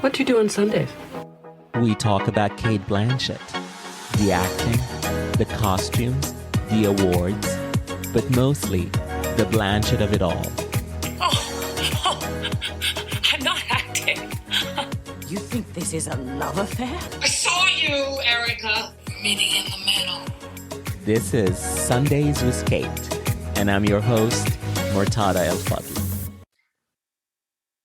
What do you do on Sundays? We talk about Cate Blanchett, the acting, the costumes, the awards, but mostly the Blanchett of it all. I'm not acting. You think this is a love affair? I saw you, Erica. Meeting in the middle. This is Sundays with Cate, and I'm your host, Murtada El-Fadl.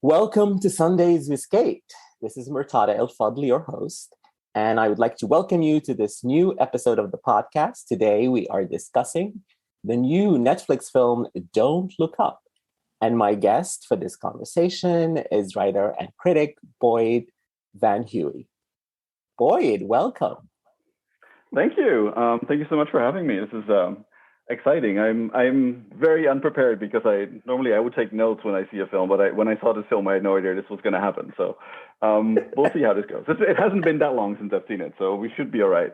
Welcome to Sundays with Cate. This is Murtada El-Fadl, your host, and I would like to welcome you to this new episode of the podcast. Today, we are discussing the new Netflix film, Don't Look Up. And my guest for this conversation is writer and critic, Boyd van Hoeij. Boyd, welcome. Thank you. Thank you so much for having me. This is exciting. I'm very unprepared because I would take notes when I see a film, but when I saw this film, I had no idea this was going to happen. So we'll see how this goes. It hasn't been that long since I've seen it, so we should be all right.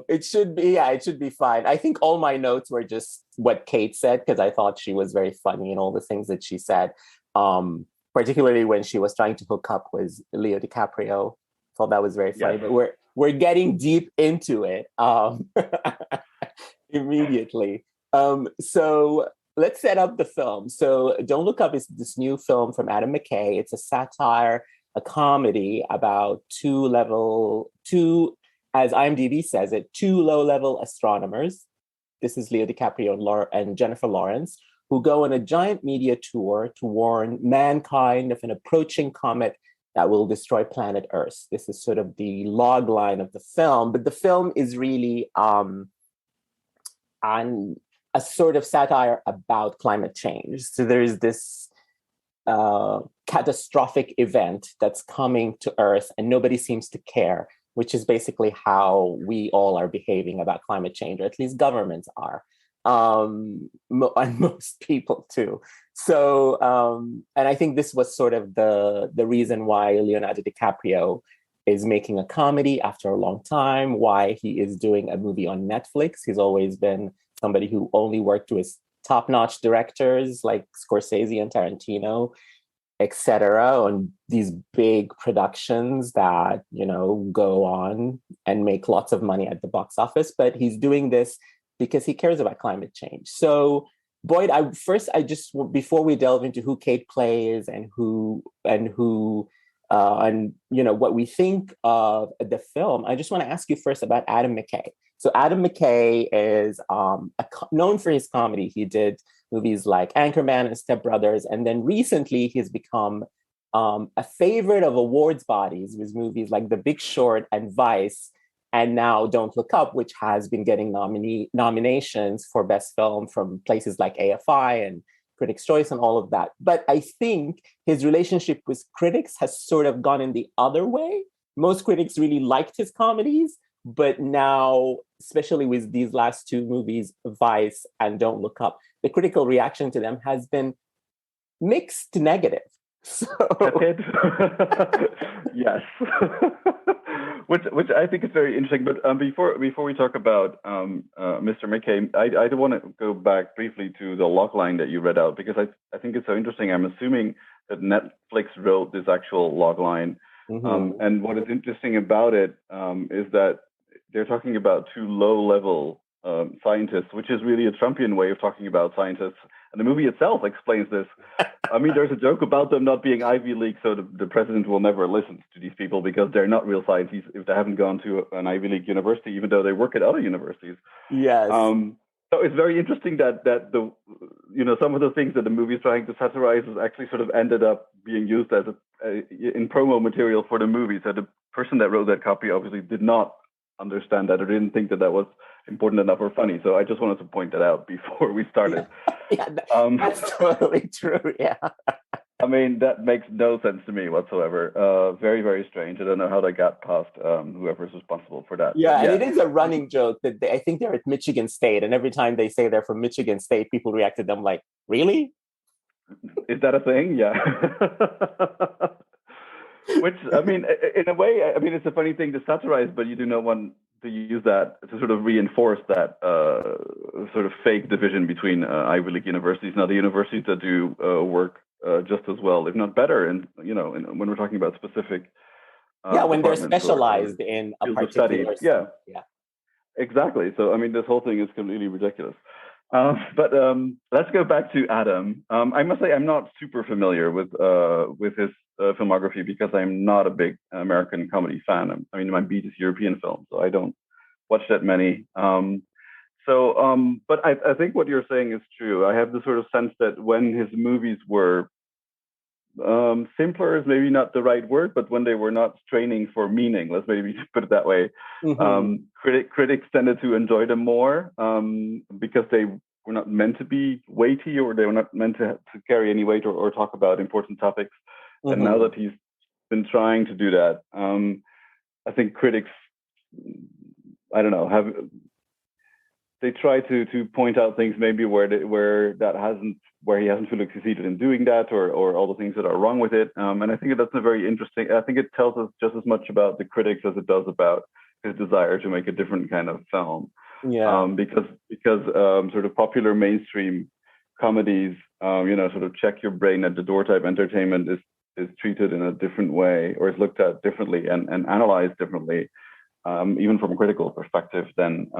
It should be fine. I think all my notes were just what Cate said, because I thought she was very funny and all the things that she said, particularly when she was trying to hook up with Leo DiCaprio. Thought that was very funny, yes. But we're getting deep into it immediately. So let's set up the film. So Don't Look Up is this new film from Adam McKay. It's a satire, a comedy about two, as IMDb says it, two low-level astronomers. This is Leo DiCaprio and Jennifer Lawrence, who go on a giant media tour to warn mankind of an approaching comet that will destroy planet Earth. This is sort of the log line of the film, but the film is really on a sort of satire about climate change. So there's this catastrophic event that's coming to Earth and nobody seems to care, which is basically how we all are behaving about climate change, or at least governments are, and most people too. So, and I think this was sort of the reason why Leonardo DiCaprio is making a comedy after a long time, why he is doing a movie on Netflix. He's always been somebody who only worked with top-notch directors like Scorsese and Tarantino, etc., on these big productions that, go on and make lots of money at the box office. But he's doing this because he cares about climate change. So, Boyd, before we delve into who Cate plays and what we think of the film, I just want to ask you first about Adam McKay. So Adam McKay is known for his comedy. He did movies like Anchorman and Step Brothers, and then recently he's become a favorite of awards bodies with movies like The Big Short and Vice, and now Don't Look Up, which has been getting nominations for Best Film from places like AFI and Critics' Choice and all of that. But I think his relationship with critics has sort of gone in the other way. Most critics really liked his comedies, but now, especially with these last two movies, Vice and Don't Look Up, the critical reaction to them has been mixed to negative. So yes. Which I think is very interesting. But before we talk about Mr. McKay, I do want to go back briefly to the logline that you read out, because I think it's so interesting. I'm assuming that Netflix wrote this actual logline. Mm-hmm. And what is interesting about it is that they're talking about two low-level scientists, which is really a Trumpian way of talking about scientists. And the movie itself explains this. I mean, there's a joke about them not being Ivy League, so the president will never listen to these people because they're not real scientists if they haven't gone to an Ivy League university, even though they work at other universities. Yes. So it's very interesting that the some of the things that the movie is trying to satirize has actually sort of ended up being used as in promo material for the movie. So the person that wrote that copy obviously did not understand that or didn't think that was important enough or funny. So I just wanted to point that out before we started. Yeah, that's totally true. Yeah. I mean, that makes no sense to me whatsoever. Very, very strange. I don't know how they got past whoever's responsible for that. Yeah, and it is a running joke that I think they're at Michigan State, and every time they say they're from Michigan State, people react to them like, really? Is that a thing? Yeah. Which, I mean, in a way, I mean, it's a funny thing to satirize, but you do not want to use that to sort of reinforce that sort of fake division between Ivy League universities. Now, the universities that do work just as well, if not better. And when we're talking about specific when they're departments specialized in a fields of study. particular Yeah, exactly. So I mean, this whole thing is completely ridiculous. But let's go back to Adam. I must say I'm not super familiar with his filmography because I'm not a big American comedy fan. I mean, my beat is European film, so I don't watch that many. But I think what you're saying is true. I have the sort of sense that when his movies were simpler is maybe not the right word, but when they were not straining for meaning, let's maybe put it that way, critics tended to enjoy them more because they were not meant to be weighty, or they were not meant to carry any weight or talk about important topics. And now that he's been trying to do that, I think critics, I don't know, they try to point out things maybe where he hasn't fully succeeded in doing that, or all the things that are wrong with it. And I think that's a very interesting. I think it tells us just as much about the critics as it does about his desire to make a different kind of film. Yeah. Because sort of popular mainstream comedies, sort of check your brain at the door type entertainment is treated in a different way, or is looked at differently and analyzed differently, even from a critical perspective than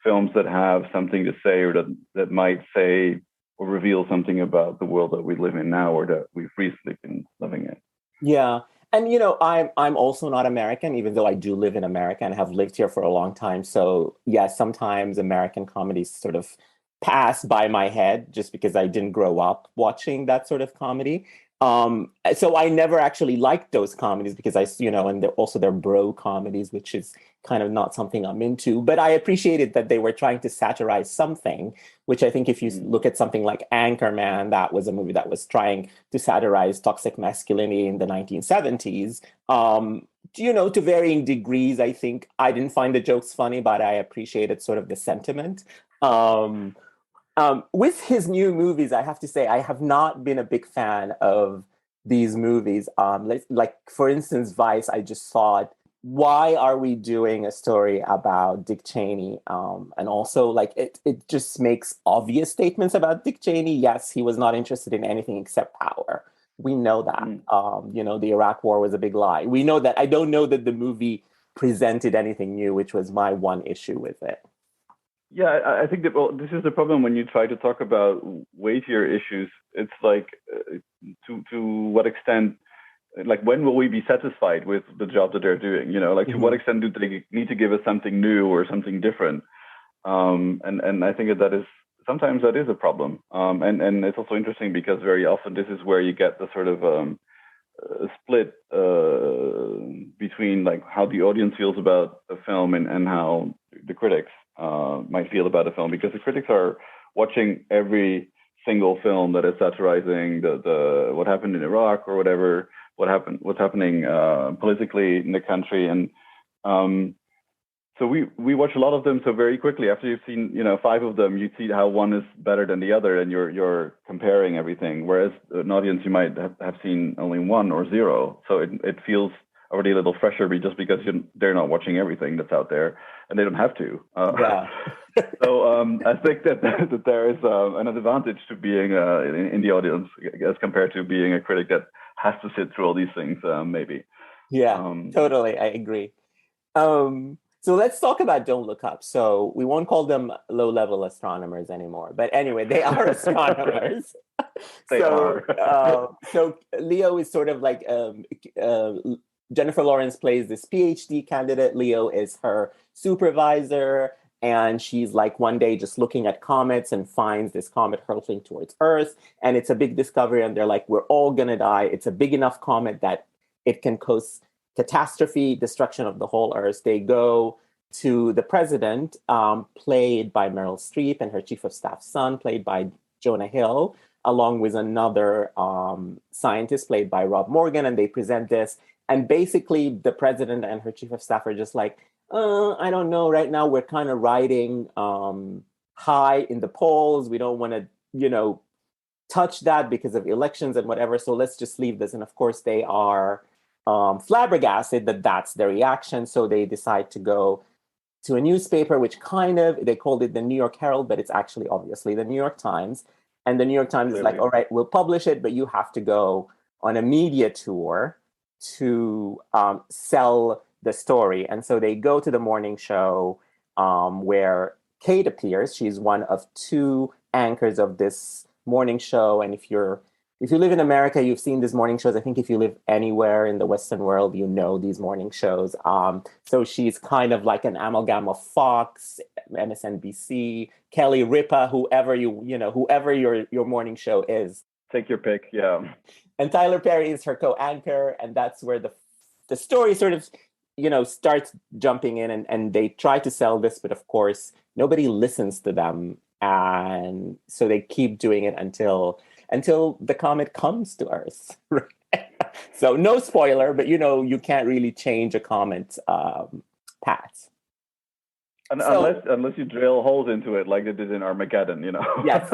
films that have something to say, or that might say or reveal something about the world that we live in now, or that we've recently been living in. Yeah. And, I'm also not American, even though I do live in America and have lived here for a long time. So, yeah, sometimes American comedies sort of pass by my head just because I didn't grow up watching that sort of comedy. So I never actually liked those comedies because and they're bro comedies, which is kind of not something I'm into. But I appreciated that they were trying to satirize something, which I think if you look at something like Anchorman, that was a movie that was trying to satirize toxic masculinity in the 1970s. To varying degrees. I think I didn't find the jokes funny, but I appreciated sort of the sentiment. With his new movies, I have to say, I have not been a big fan of these movies. Like, for instance, Vice, I just thought, why are we doing a story about Dick Cheney? And also, like, it just makes obvious statements about Dick Cheney. Yes, he was not interested in anything except power. We know that. The Iraq War was a big lie. We know that. I don't know that the movie presented anything new, which was my one issue with it. Yeah, I think that this is the problem when you try to talk about weightier issues. It's like to what extent, like, when will we be satisfied with the job that they're doing? To what extent do they need to give us something new or something different? And I think that is sometimes that is a problem. And it's also interesting because very often this is where you get the sort of a split between like how the audience feels about a film and how the critics might feel about a film, because the critics are watching every single film that is satirizing the what happened in Iraq or what's happening politically in the country, and so we watch a lot of them. So very quickly after you've seen 5 of them, you see how one is better than the other, and you're comparing everything. Whereas an audience, you might have seen only 1 or 0, so it feels already a little fresher, just because they're not watching everything that's out there, and they don't have to. So I think that there is an advantage to being in the audience as compared to being a critic that has to sit through all these things, maybe. Yeah, totally. I agree. So let's talk about Don't Look Up. So we won't call them low-level astronomers anymore, but anyway, they are astronomers. They are. So Leo is sort of like Jennifer Lawrence plays this PhD candidate. Leo is her supervisor, and she's like one day just looking at comets and finds this comet hurtling towards Earth, and it's a big discovery, and they're like, we're all gonna die. It's a big enough comet that it can cause catastrophe, destruction of the whole Earth. They go to the president, played by Meryl Streep, and her chief of staff son, played by Jonah Hill, along with another scientist played by Rob Morgan, and they present this. And basically, the president and her chief of staff are just like, I don't know, right now we're kind of riding high in the polls. We don't want to, touch that because of elections and whatever. So let's just leave this. And of course, they are flabbergasted that that's their reaction. So they decide to go to a newspaper, which they called it the New York Herald, but it's actually obviously the New York Times. And the New York Times is like, all right, we'll publish it, but you have to go on a media tour to sell the story. And so they go to the morning show where Cate appears. She's one of two anchors of this morning show. And if you live in America, you've seen these morning shows. I think if you live anywhere in the Western world, you know these morning shows. So she's kind of like an amalgam of Fox, MSNBC, Kelly Ripa, whoever your morning show is. Take your pick, yeah. And Tyler Perry is her co-anchor, and that's where the story sort of, starts jumping in, and they try to sell this, but of course nobody listens to them, and so they keep doing it until the comet comes to Earth. So no spoiler, but you can't really change a comet's path. Unless you drill holes into it like they did in Armageddon, Yes.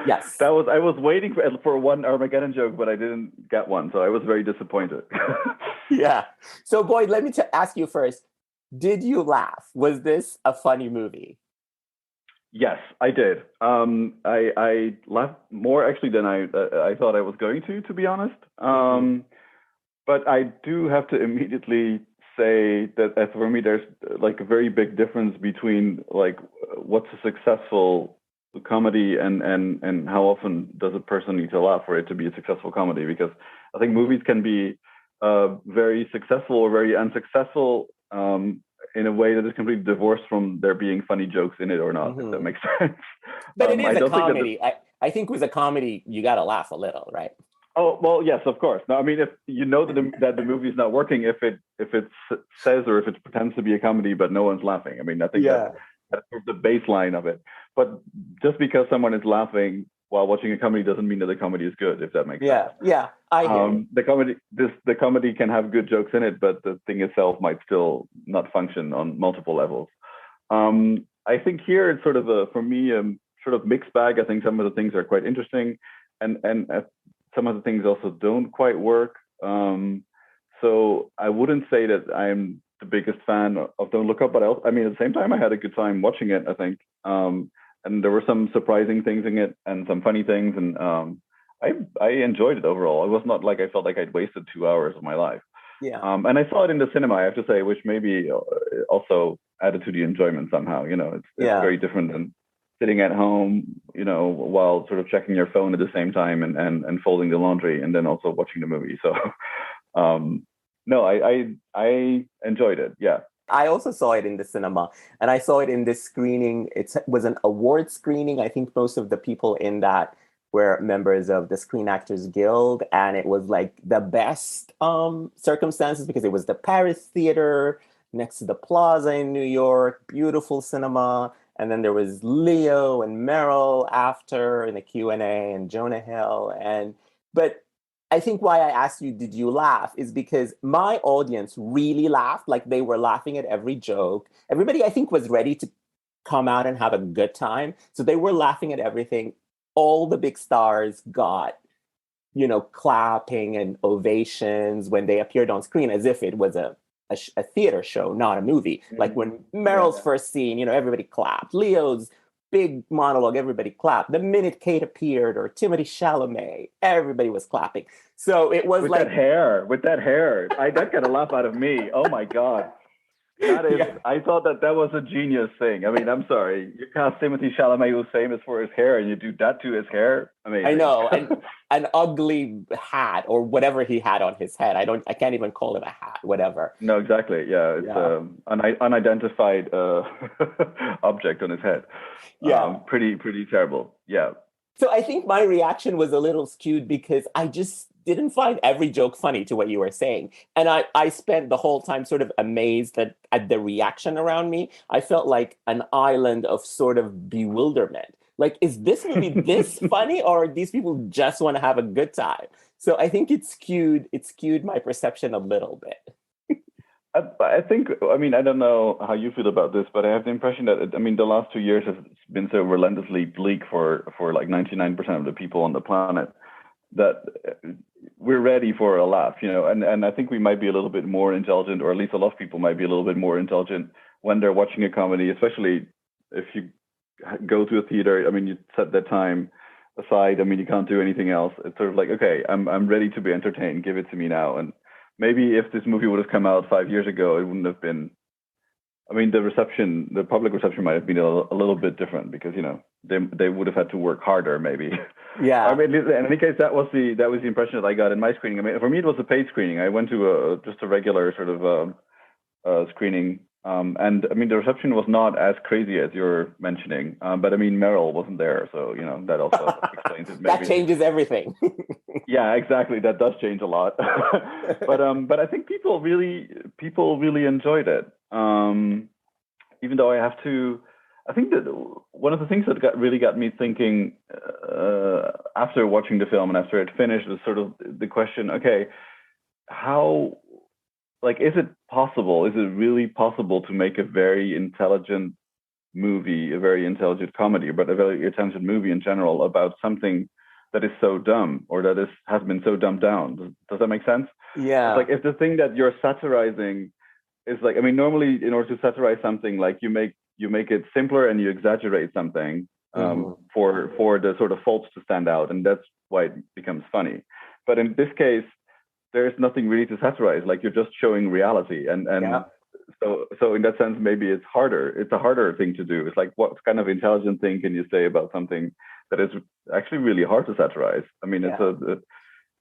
Yes. I was waiting for one Armageddon joke, but I didn't get one, so I was very disappointed. Yeah. So Boyd, let me ask you first. Did you laugh? Was this a funny movie? Yes, I did. I laughed more actually than I thought I was going to be honest. But I do have to immediately say that for me, there's like a very big difference between like what's a successful comedy and how often does a person need to laugh for it to be a successful comedy? Because I think movies can be very successful or very unsuccessful in a way that is completely divorced from there being funny jokes in it or not, if that makes sense. But it is a comedy. I think with a comedy, you got to laugh a little, right? Oh, well, yes, of course. No, I mean, if you know that the movie is not working, if it says or if it pretends to be a comedy, but no one's laughing. I mean, I think that's sort of the baseline of it. But just because someone is laughing while watching a comedy doesn't mean that the comedy is good, if that makes sense. Yeah, I hear the comedy can have good jokes in it, but the thing itself might still not function on multiple levels. I think here it's sort of for me, sort of mixed bag. I think some of the things are quite interesting, and some of the things also don't quite work. So I wouldn't say that I'm the biggest fan of Don't Look Up, but at the same time, I had a good time watching it, I think. And there were some surprising things in it and some funny things. And I enjoyed it overall. It was not like I felt like I'd wasted 2 hours of my life. Yeah. And I saw it in the cinema, I have to say, which maybe also added to the enjoyment somehow. It's very different than sitting at home, while sort of checking your phone at the same time and folding the laundry and then also watching the movie. So, no, I enjoyed it. Yeah. I also saw it in the cinema, and I saw it in this screening. It was an award screening. I think most of the people in that were members of the Screen Actors Guild, and it was like the best circumstances because it was the Paris Theater next to the Plaza in New York, beautiful cinema. And then there was Leo and Meryl after in the Q&A and Jonah Hill. But I think why I asked you, did you laugh, is because my audience really laughed. Like they were laughing at every joke. Everybody, I think, was ready to come out and have a good time. So they were laughing at everything. All the big stars got, clapping and ovations when they appeared on screen as if it was a theater show, not a movie. Like when Meryl's first scene, everybody clapped. Leo's big monologue, everybody clapped. The minute Cate appeared or Timothée Chalamet, everybody was clapping. So it was with like... With that hair. That got a laugh out of me. Oh my God. That is, I thought that was a genius thing. I mean, I'm sorry. You cast Timothée Chalamet, who's famous for his hair, and you do that to his hair? Amazing. I know. And an ugly hat or whatever he had on his head. I can't even call it a hat, whatever. No, exactly. Yeah. It's an unidentified object on his head. Yeah. Pretty terrible. Yeah. So I think my reaction was a little skewed because I just didn't find every joke funny to what you were saying. And I spent the whole time sort of amazed at the reaction around me. I felt like an island of sort of bewilderment. Like, is this movie this funny, or these people just want to have a good time? So I think it skewed my perception a little bit. I think, I don't know how you feel about this, but I have the impression that, the last 2 years has been so relentlessly bleak for like 99% of the people on the planet that we're ready for a laugh, and I think we might be a little bit more intelligent, or at least a lot of people might be a little bit more intelligent when they're watching a comedy, especially if you go to a theater. You set that time aside, I mean, you can't do anything else. It's sort of like, okay, I'm ready to be entertained. Give it to me now. And maybe if this movie would have come out 5 years ago, it wouldn't have been. I mean, the public reception might have been a little bit different because they would have had to work harder, maybe. Yeah. I mean, in any case, that was the impression that I got in my screening. I mean, for me, it was a paid screening. I went to just a regular sort of screening, and I mean, the reception was not as crazy as you're mentioning. But I mean, Meryl wasn't there, so that also explains it. Maybe. That changes everything. Yeah, exactly. That does change a lot. but I think people really enjoyed it. Even though I think that one of the things that really got me thinking after watching the film and after it finished was sort of the question: okay, how, like, is it possible? Is it really possible to make a very intelligent movie, a very intelligent comedy, but a very intelligent movie in general about something that is so dumb or that has been so dumbed down? Does that make sense? Yeah. It's like if the thing that you're satirizing is like, I mean, normally in order to satirize something, like you make it simpler and you exaggerate something for the sort of faults to stand out, and that's why it becomes funny. But in this case, there's nothing really to satirize. Like, you're just showing reality, and so in that sense, maybe it's harder. It's a harder thing to do. It's like, what kind of intelligent thing can you say about something that is actually really hard to satirize? I mean,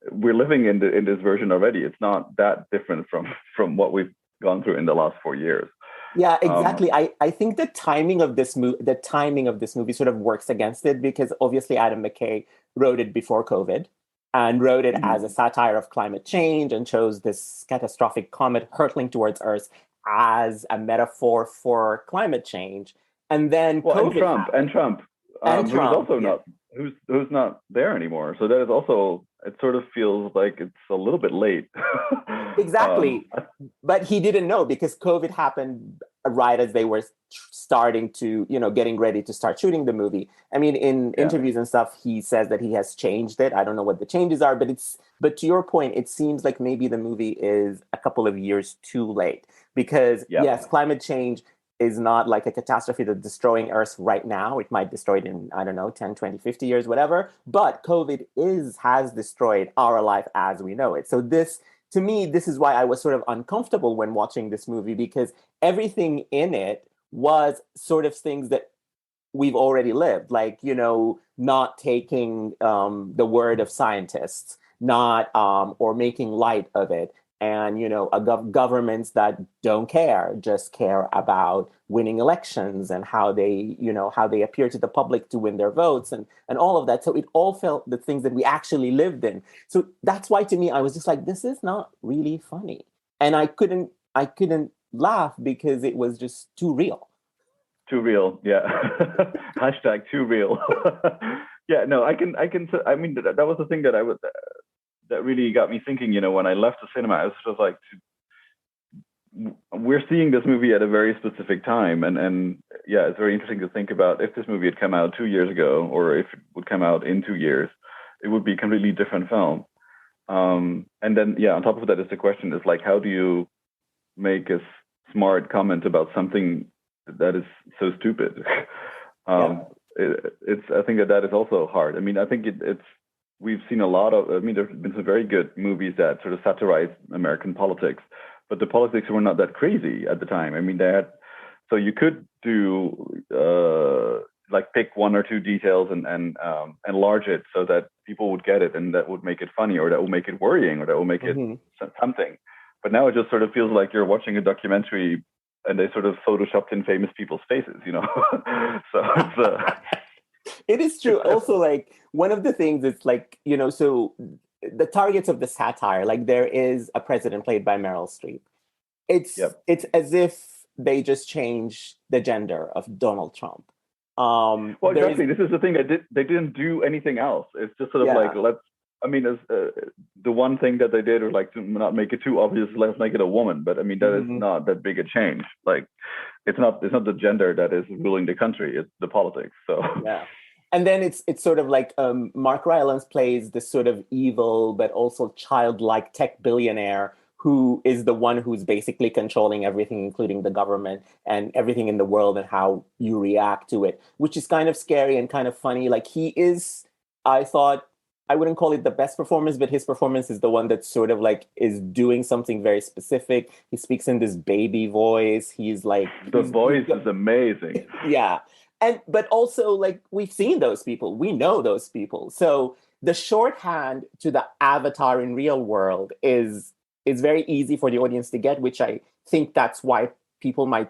we're living in this version already. It's not that different from what we've gone through in the last 4 years. Yeah, exactly. I think the timing of this movie sort of works against it, because obviously Adam McKay wrote it before COVID and wrote it as a satire of climate change, and chose this catastrophic comet hurtling towards Earth as a metaphor for climate change. And then COVID and Trump, who's also not who's not there anymore. So that is also, it sort of feels like it's a little bit late. Exactly. But he didn't know, because COVID happened right as they were starting to, getting ready to start shooting the movie. I mean, in interviews and stuff, he says that he has changed it. I don't know what the changes are, but to your point, it seems like maybe the movie is a couple of years too late, because yes, climate change is not like a catastrophe that's destroying Earth right now. It might destroy it in, 10, 20, 50 years, whatever. But COVID has destroyed our life as we know it. So to me, this is why I was sort of uncomfortable when watching this movie, because everything in it was sort of things that we've already lived, like, not taking the word of scientists, not or making light of it. And, governments that don't care, just care about winning elections and how they appear to the public to win their votes and all of that. So it all felt the things that we actually lived in. So that's why, to me, I was just like, this is not really funny. And I couldn't laugh because it was just too real. Too real. Yeah. Hashtag too real. Yeah, no, I mean, that was the thing that really got me thinking, when I left the cinema. I was just like, we're seeing this movie at a very specific time. And yeah, it's very interesting to think about if this movie had come out 2 years ago, or if it would come out in 2 years, it would be a completely different film. And then, on top of that is the question is like, how do you make a smart comment about something that is so stupid? I think that is also hard. I mean, I think we've seen a lot of, there's been some very good movies that sort of satirize American politics, but the politics were not that crazy at the time. I mean, so you could do like pick one or two details and enlarge it so that people would get it, and that would make it funny, or that would make it worrying, or that will make it something. But now it just sort of feels like you're watching a documentary and they sort of photoshopped in famous people's faces, So it's it is true. Also, like, one of the things is like, so the targets of the satire, like, there is a president played by Meryl Streep. It's as if they just changed the gender of Donald Trump. Well, exactly. This is the thing. They didn't do anything else. It's just sort of like, the one thing that they did was like, to not make it too obvious, let's make it a woman. But I mean, that is not that big a change. Like, it's not the gender that is ruling the country. It's the politics. So yeah. And then it's sort of like Mark Rylance plays this sort of evil but also childlike tech billionaire who is the one who's basically controlling everything, including the government and everything in the world and how you react to it, which is kind of scary and kind of funny. Like, he is I thought I wouldn't call it the best performance, but his performance is the one that sort of like is doing something very specific. He speaks in this baby voice. He's like The voice is amazing. yeah. And but also like we've seen those people. We know those people. So the shorthand to the avatar in real world is very easy for the audience to get, which I think that's why people might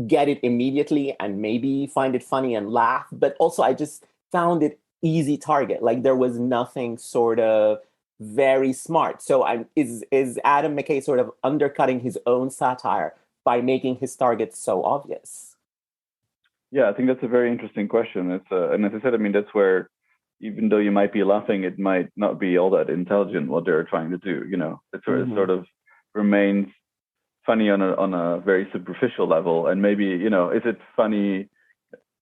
get it immediately and maybe find it funny and laugh. But also I just found it easy target. Like there was nothing sort of very smart. So is Adam McKay sort of undercutting his own satire by making his target so obvious? Yeah, I think that's a very interesting question. And as I said, I mean, that's where even though you might be laughing, it might not be all that intelligent what they're trying to do. You know, it sort of remains funny on a very superficial level. And maybe, you know, is it funny?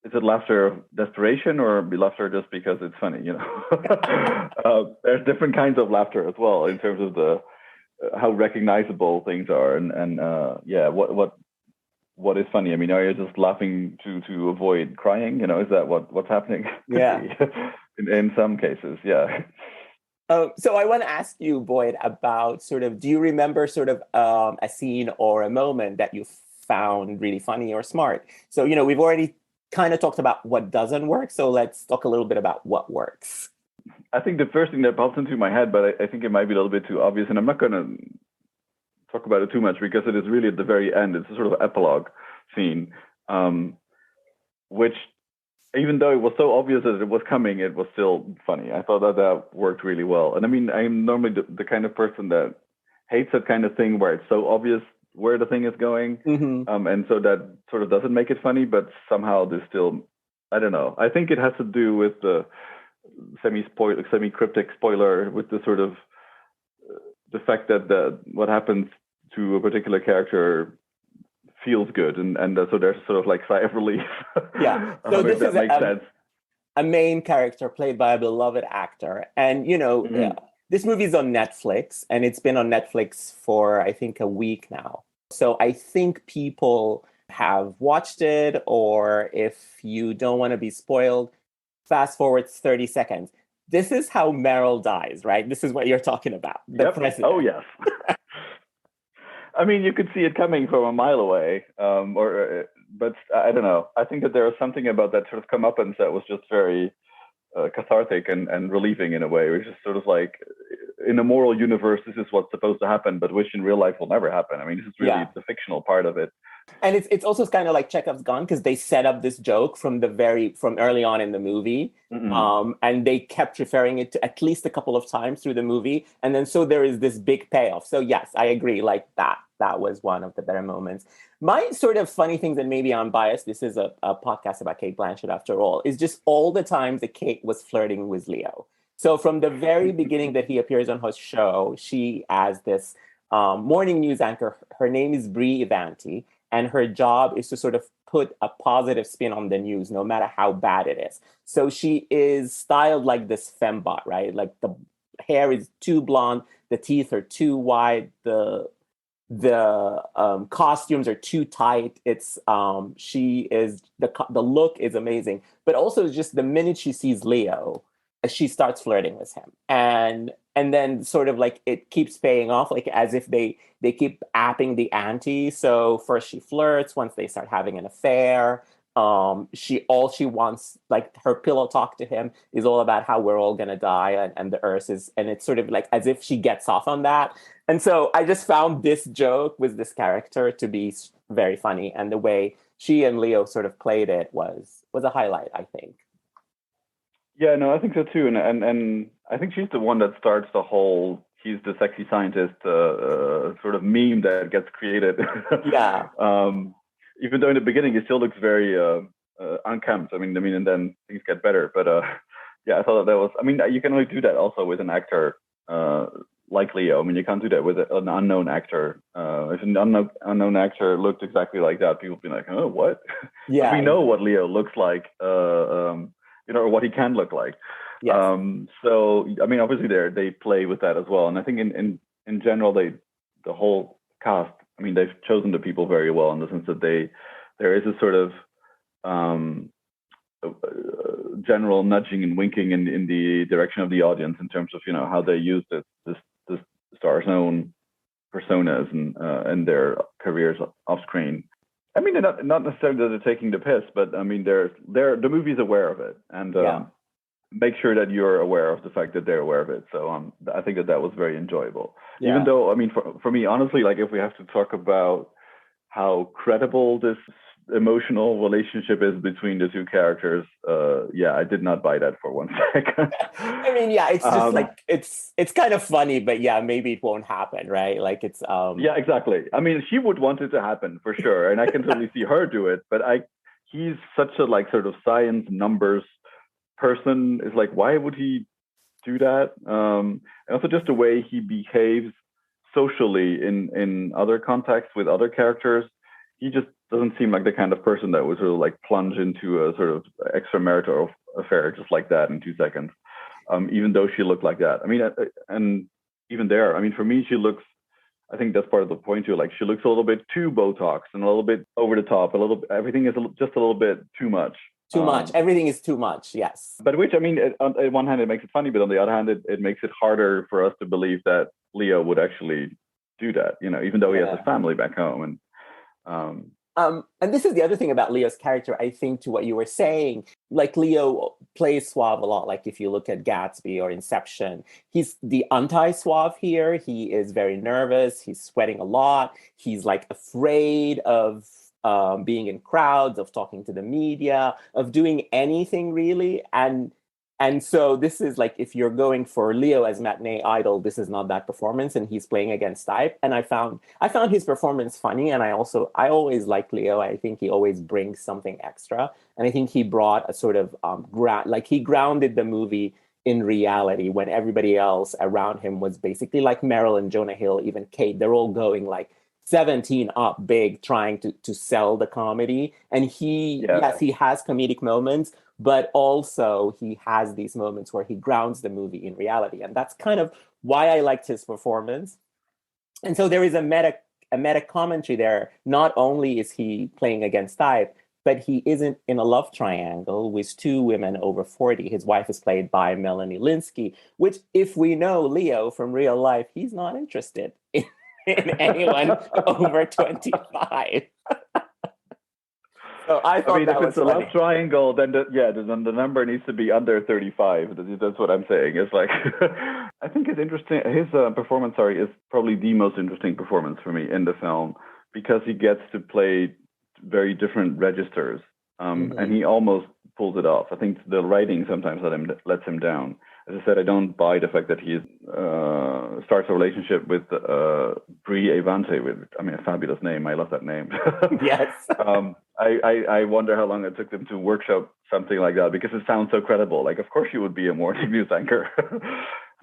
Is it laughter of desperation or laughter just because it's funny? You know, there's different kinds of laughter as well in terms of the how recognizable things are, and yeah, what is funny? I mean, are you just laughing to avoid crying? You know, is that what's happening? Yeah. in some cases, yeah. So I want to ask you, Boyd, about sort of, do you remember sort of a scene or a moment that you found really funny or smart? So, you know, we've already kind of talked about what doesn't work. So let's talk a little bit about what works. I think the first thing that pops into my head, but I think it might be a little bit too obvious, and I'm not going to talk about it too much because it is really at the very end. It's a sort of epilogue scene, which, even though it was so obvious that it was coming, it was still funny. I thought that worked really well. And I mean, I'm normally the kind of person that hates that kind of thing where it's so obvious where the thing is going. And so that sort of doesn't make it funny, but somehow there's still, I don't know. I think it has to do with the semi-cryptic spoiler, with the sort of the fact that what happens to a particular character feels good, and so there's sort of like sigh of relief. Yeah. So this that is makes sense. A main character played by a beloved actor. And, you know, this movie's on Netflix, and it's been on Netflix for, I think, a week now. So I think people have watched it, or if you don't want to be spoiled, fast forward 30 seconds. This is how Meryl dies, right? This is what you're talking about. The president. Oh, yes. I mean, you could see it coming from a mile away, but I don't know. I think that there was something about that sort of comeuppance that was just very cathartic and relieving in a way, which is sort of like, in a moral universe, this is what's supposed to happen, but which in real life will never happen. I mean, this is really the fictional part of it. And it's also kind of like Chekhov's gun, because they set up this joke from early on in the movie, and they kept referring it to at least a couple of times through the movie, and then so there is this big payoff. So yes, I agree. Like that was one of the better moments. My sort of funny things, and maybe I'm biased, this is a podcast about Cate Blanchett after all, is just all the times that Kate was flirting with Leo. So from the very beginning that he appears on her show, she as this morning news anchor, her name is Bree Evanti, and her job is to sort of put a positive spin on the news, no matter how bad it is. So she is styled like this fembot, right? Like the hair is too blonde, the teeth are too wide, the costumes are too tight. It's she is the look is amazing, but also just the minute she sees Leo, she starts flirting with him, and then sort of like it keeps paying off, like as if they keep upping the ante. So first she flirts, once they start having an affair. She wants, like, her pillow talk to him is all about how we're all gonna die, and the earth is, and it's sort of like as if she gets off on that. And so I just found this joke with this character to be very funny, and the way she and Leo sort of played it was a highlight, I think. Yeah, no, I think so too, and I think she's the one that starts the whole "he's the sexy scientist" sort of meme that gets created. Yeah. Even though in the beginning he still looks very unkempt. I mean, and then things get better. But yeah, I thought that was. I mean, you can only do that also with an actor like Leo. I mean, you can't do that with an unknown actor. If an unknown actor looked exactly like that, people would be like, "Oh, what?" Yeah. But we know what Leo looks like. Or what he can look like. Yes. So, I mean, obviously they play with that as well. And I think in general, the whole cast, I mean, they've chosen the people very well, in the sense that there is a sort of general nudging and winking in the direction of the audience in terms of how they use this star's own personas and their careers off screen. I mean, not necessarily that they're taking the piss, but I mean, the movie's aware of it, and make sure that you're aware of the fact that they're aware of it. So I think that was very enjoyable. Yeah. Even though, I mean, for me, honestly, like if we have to talk about how credible this emotional relationship is between the two characters, I did not buy that for 1 second. I mean, it's just like it's kind of funny, but maybe it won't happen, right? Like it's exactly. I mean, she would want it to happen for sure, and I can totally see her do it. But he's such a like sort of science numbers person. Is like, why would he do that? And also just the way he behaves socially in other contexts with other characters. He just doesn't seem like the kind of person that would sort of like plunge into a sort of extramarital affair just like that in 2 seconds. Even though she looked like that. I mean, and even there, I mean, for me, she looks, I think that's part of the point too. Like she looks a little bit too Botox and a little bit over the top, everything is just a little bit too much. Too much. Everything is too much. Yes. But which, I mean, on one hand, it makes it funny, but on the other hand, it makes it harder for us to believe that Leo would actually do that, even though he has a family back home. And this is the other thing about Leo's character, I think, to what you were saying. Like Leo plays suave a lot. Like if you look at Gatsby or Inception, he's the anti-suave here. He is very nervous. He's sweating a lot. He's like afraid of being in crowds, of talking to the media, of doing anything really. And so this is like, if you're going for Leo as matinee idol, this is not that performance, and he's playing against type. And I found his performance funny, and I always like Leo. I think he always brings something extra, and I think he brought a sort of he grounded the movie in reality when everybody else around him was basically like Meryl and Jonah Hill, even Cate. They're all going like 17 up big, trying to sell the comedy. And he has comedic moments, but also he has these moments where he grounds the movie in reality. And that's kind of why I liked his performance. And so there is a meta commentary there. Not only is he playing against type, but he isn't in a love triangle with two women over 40. His wife is played by Melanie Linsky, which, if we know Leo from real life, he's not interested in anyone over 25. So I thought if it's a love triangle, then the number needs to be under 35. That's what I'm saying. It's like, I think it's interesting. His performance, is probably the most interesting performance for me in the film, because he gets to play very different registers, and he almost pulls it off. I think the writing sometimes lets him down. As I said, I don't buy the fact that he starts a relationship with Brie Avante, a fabulous name. I love that name. Yes. I wonder how long it took them to workshop something like that, because it sounds so credible. Like, of course you would be a morning news anchor.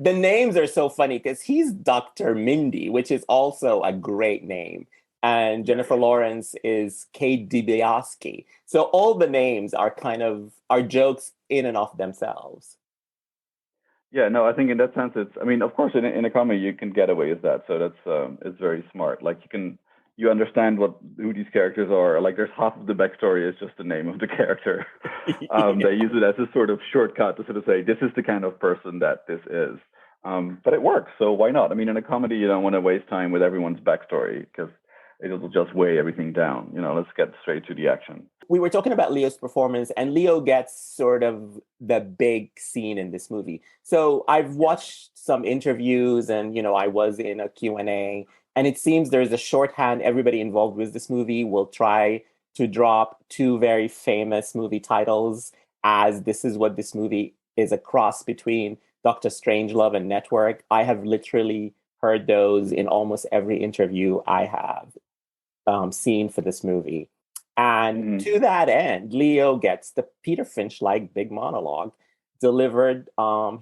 The names are so funny because he's Dr. Mindy, which is also a great name. And Jennifer Lawrence is Kate DiBiase. So all the names are jokes in and of themselves. Yeah, no, I think in that sense, of course, in a comedy, you can get away with that. So that's, it's very smart. Like you understand who these characters are. Like there's half of the backstory is just the name of the character. They use it as a sort of shortcut to sort of say, this is the kind of person that this is. But it works. So why not? I mean, in a comedy, you don't want to waste time with everyone's backstory, because it'll just weigh everything down. Let's get straight to the action. We were talking about Leo's performance, and Leo gets sort of the big scene in this movie. So I've watched some interviews, and, I was in a Q&A, and it seems there's a shorthand. Everybody involved with this movie will try to drop two very famous movie titles, as this is what this movie is, a cross between Dr. Strangelove and Network. I have literally heard those in almost every interview I have seen for this movie. And to that end, Leo gets the Peter Finch-like big monologue delivered.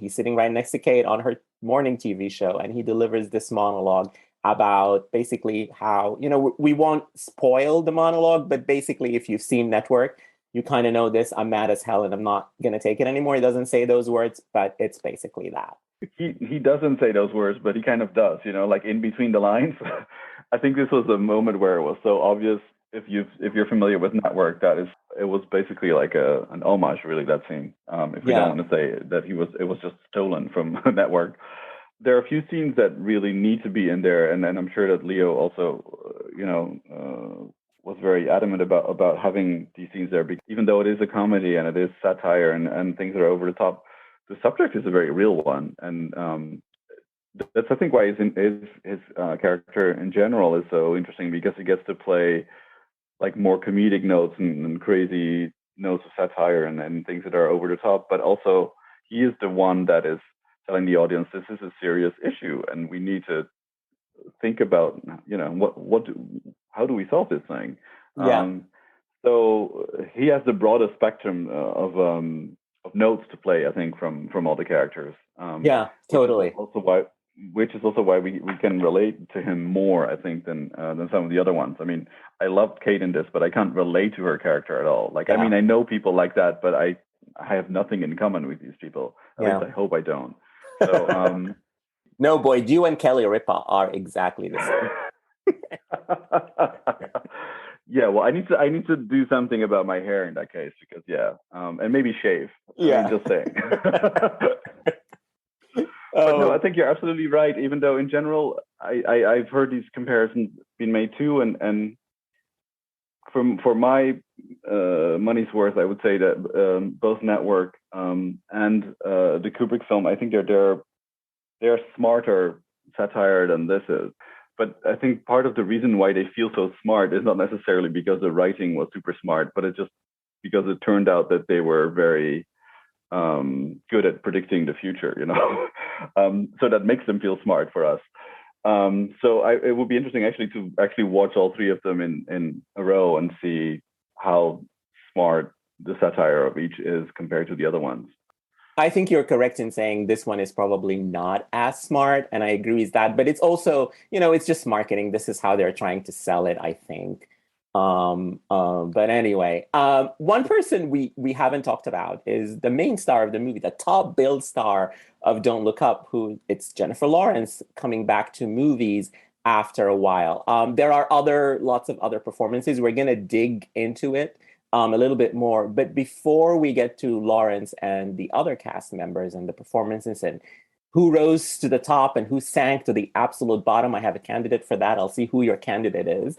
He's sitting right next to Cate on her morning TV show, and he delivers this monologue about basically how, we won't spoil the monologue, but basically if you've seen Network, you kind of know this: I'm mad as hell and I'm not going to take it anymore. He doesn't say those words, but it's basically that. He doesn't say those words, but he kind of does, like in between the lines. I think this was a moment where it was so obvious. If you're familiar with Network, that is it was basically like an homage, really, that scene. If we don't want to say that it was just stolen from a network. There are a few scenes that really need to be in there, and I'm sure that Leo also, was very adamant about having these scenes there, because even though it is a comedy and it is satire and things are over the top, the subject is a very real one, and that's I think why his character in general is so interesting, because he gets to play like more comedic notes and crazy notes of satire and things that are over the top, but also he is the one that is telling the audience this is a serious issue and we need to think about, how do we solve this thing? So he has the broadest spectrum of notes to play, I think, from all the characters. Totally. Which is also why we can relate to him more, I think, than some of the other ones. I mean, I love Cate in this, but I can't relate to her character at all. I mean, I know people like that, but I have nothing in common with these people. At least I hope I don't. So, no, Boyd, you and Kelly Ripa are exactly the same. Yeah, well, I need to do something about my hair in that case, because and maybe shave. I mean, just saying. But no, I think you're absolutely right. Even though in general, I've heard these comparisons being made too, and for my money's worth, I would say that both Network and the Kubrick film, I think they're smarter satire than this is. But I think part of the reason why they feel so smart is not necessarily because the writing was super smart, but it's just because it turned out that they were very good at predicting the future, so that makes them feel smart for us. So it would be interesting to watch all three of them in a row and see how smart the satire of each is compared to the other ones. I think you're correct in saying this one is probably not as smart, and I agree with that. But it's also, it's just marketing. This is how they're trying to sell it, I think. But anyway, one person we haven't talked about is the main star of the movie, the top billed star of Don't Look Up, it's Jennifer Lawrence coming back to movies after a while. There are lots of other performances. We're going to dig into it a little bit more. But before we get to Lawrence and the other cast members and the performances and who rose to the top and who sank to the absolute bottom, I have a candidate for that. I'll see who your candidate is.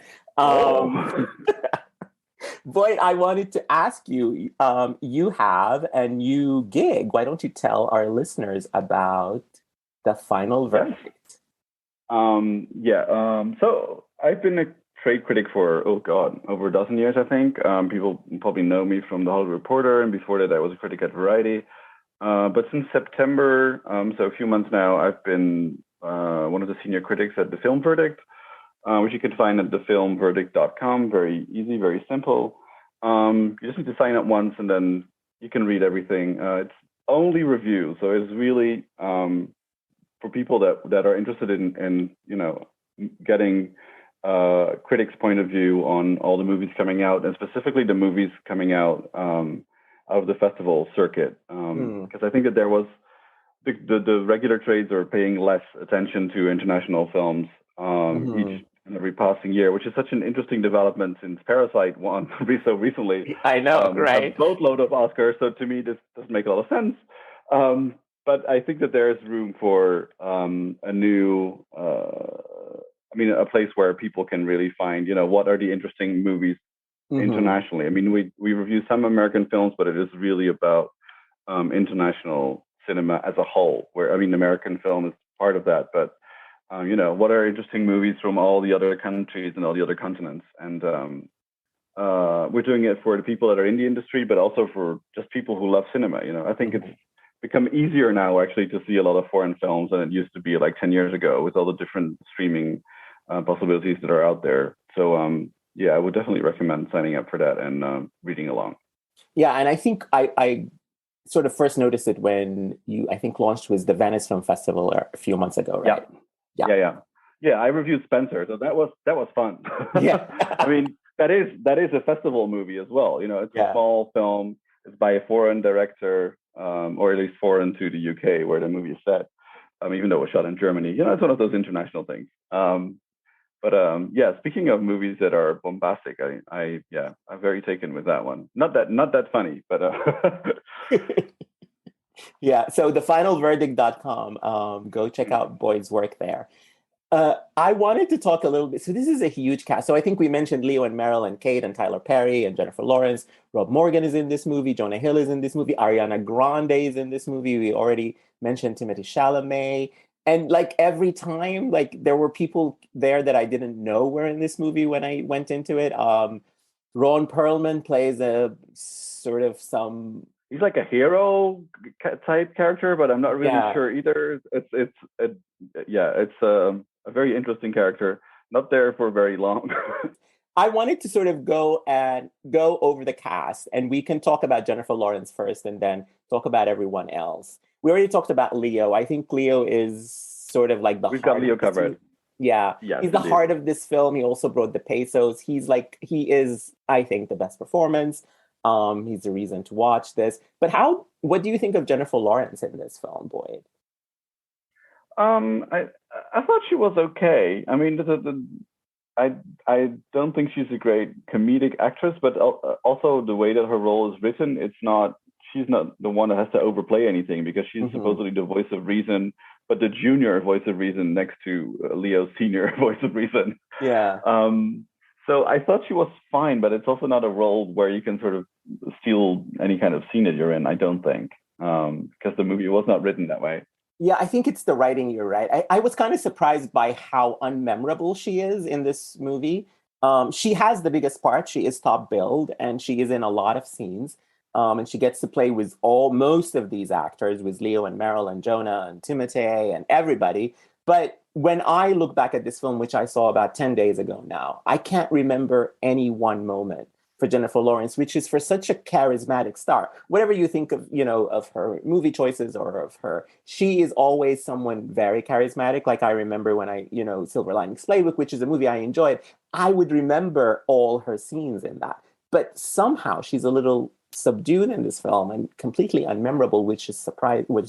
Boyd, I wanted to ask you, you have a new gig. Why don't you tell our listeners about the final verdict? So I've been a trade critic for, over a dozen years, I think. People probably know me from The Hollywood Reporter, and before that I was a critic at Variety. But since September, so a few months now, I've been one of the senior critics at The Film Verdict, which you can find at thefilmverdict.com. Very easy, very simple. You just need to sign up once and then you can read everything. It's only review, so it's really for people that are interested in getting critics' point of view on all the movies coming out, and specifically the movies coming out of the festival circuit. Because I think that there was the regular trades are paying less attention to international films each and every passing year, which is such an interesting development since Parasite won so recently. I know, right? A boatload of Oscars. So to me, this doesn't make a lot of sense. But I think that there is room for a new, a place where people can really find, what are the interesting movies internationally. I mean, we review some American films, but it is really about international cinema as a whole, where, American film is part of that, but what are interesting movies from all the other countries and all the other continents. And we're doing it for the people that are in the industry, but also for just people who love cinema. I think it's become easier now actually to see a lot of foreign films than it used to be like 10 years ago with all the different streaming possibilities that are out there. So I would definitely recommend signing up for that and reading along. Yeah, and I think I sort of first noticed it when you, I think, launched with the Venice Film Festival a few months ago, right? Yeah, I reviewed Spencer, so that was fun. Yeah. I mean, that is a festival movie as well. It's a small film. It's by a foreign director, or at least foreign to the UK, where the movie is set. Even though it was shot in Germany, it's one of those international things. Yeah, speaking of movies that are bombastic, I'm very taken with that one. Not that funny, but Yeah, so thefinalverdict.com, go check out Boyd's work there. I wanted to talk a little bit. So this is a huge cast. So I think we mentioned Leo and Meryl and Cate and Tyler Perry and Jennifer Lawrence. Rob Morgan is in this movie. Jonah Hill is in this movie. Ariana Grande is in this movie. We already mentioned Timothée Chalamet. And like every time, like there were people there that I didn't know were in this movie when I went into it. Ron Perlman plays a sort of some. He's like a hero type character, but I'm not really sure either. It's a very interesting character. Not there for very long. I wanted to sort of go over the cast, and we can talk about Jennifer Lawrence first, and then talk about everyone else. We already talked about Leo. I think Leo is sort of like the We've got Leo covered. Yeah, he's the heart of this film. He also brought the pathos. He is, I think, the best performance. He's the reason to watch this. But what do you think of Jennifer Lawrence in this film, Boyd? I thought she was okay. I mean, I don't think she's a great comedic actress, but also the way that her role is written, she's not the one that has to overplay anything, because she's supposedly the voice of reason, but the junior voice of reason next to Leo's senior voice of reason. Yeah. So I thought she was fine, but it's also not a role where you can sort of steal any kind of scene that you're in, I don't think, because the movie was not written that way. Yeah, I think it's the writing, you're right. I was kind of surprised by how unmemorable she is in this movie. She has the biggest part. She is top billed, and she is in a lot of scenes. And she gets to play with most of these actors, with Leo and Meryl and Jonah and Timothée and everybody. But when I look back at this film, which I saw about 10 days ago now, I can't remember any one moment for Jennifer Lawrence, which is for such a charismatic star. Whatever you think of, of her movie choices or of her, she is always someone very charismatic. Like I remember when Silver Linings Playbook, which is a movie I enjoyed, I would remember all her scenes in that. But somehow she's a little subdued in this film and completely unmemorable, which is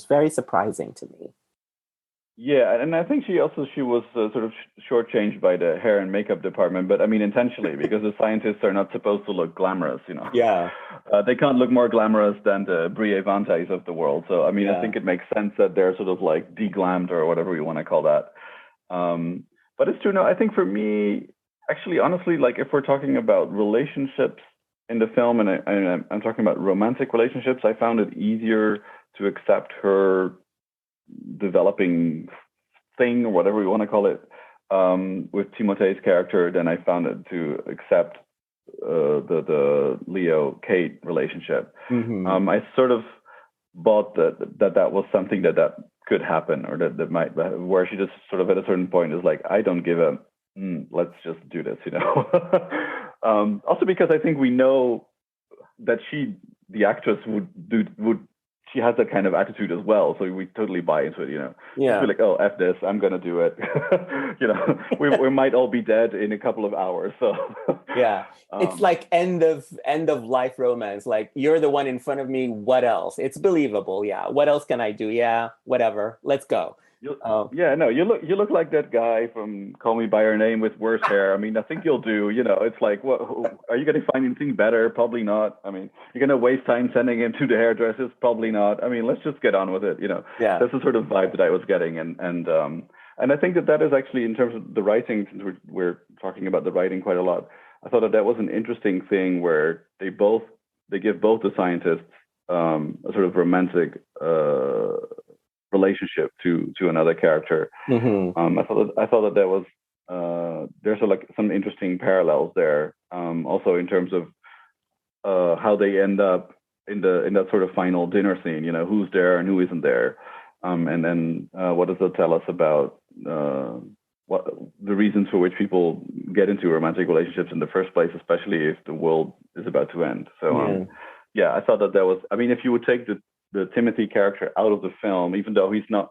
very surprising to me. Yeah, and I think she was sort of shortchanged by the hair and makeup department, but I mean intentionally, because the scientists are not supposed to look glamorous, Yeah. They can't look more glamorous than the Brie Vantes of the world. So I mean, I think it makes sense that they're sort of like deglammed or whatever you want to call that. But it's true. No, I think for me, actually, honestly, like if we're talking about relationships in the film, and I'm talking about romantic relationships, I found it easier to accept her developing thing, or whatever we want to call it, with Timothée's character than I found it to accept the Leo-Cate relationship. I sort of bought that was something that could happen, or that might, where she just sort of at a certain point is like, I don't give a let's just do this, also because I think we know that the actress would she has that kind of attitude as well, so we totally buy into it, Yeah. We're like, oh, F this, I'm gonna do it. we might all be dead in a couple of hours, so yeah. It's like end of life romance. Like, you're the one in front of me, what else? It's believable. Yeah, what else can I do? Yeah, whatever, let's go. You look like that guy from Call Me by Your Name with worse hair. I mean, I think you'll do. It's like, what? Are you going to find anything better? Probably not. I mean, you're going to waste time sending him to the hairdressers? Probably not. I mean, let's just get on with it. Yeah. That's the sort of vibe that I was getting, and I think that is actually, in terms of the writing, since we're talking about the writing quite a lot, I thought that was an interesting thing where they give both the scientists a sort of romantic relationship to another character. I thought that there was there's like some interesting parallels there, also in terms of how they end up in that sort of final dinner scene, who's there and who isn't there, and then what does that tell us about what the reasons for which people get into romantic relationships in the first place, especially if the world is about to end. So I thought that was, I mean, if you would take the Timothée character out of the film, even though he's not,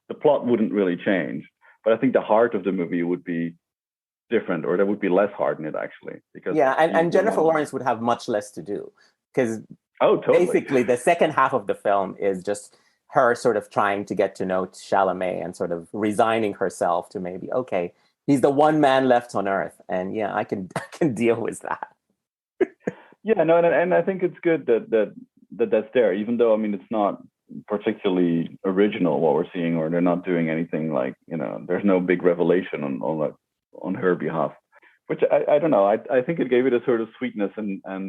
the plot wouldn't really change, but I think the heart of the movie would be different, or there would be less heart in it, actually, because and Jennifer Lawrence would have much less to do, because totally. Basically the second half of the film is just her sort of trying to get to know Chalamet and sort of resigning herself to maybe, okay, He's the one man left on Earth, and yeah, I can I can deal with that. Yeah, no, and I think it's good that's there, even though I mean it's not particularly original what we're seeing, or they're not doing anything like, there's no big revelation on her behalf, which I don't know. I think it gave it a sort of sweetness, and I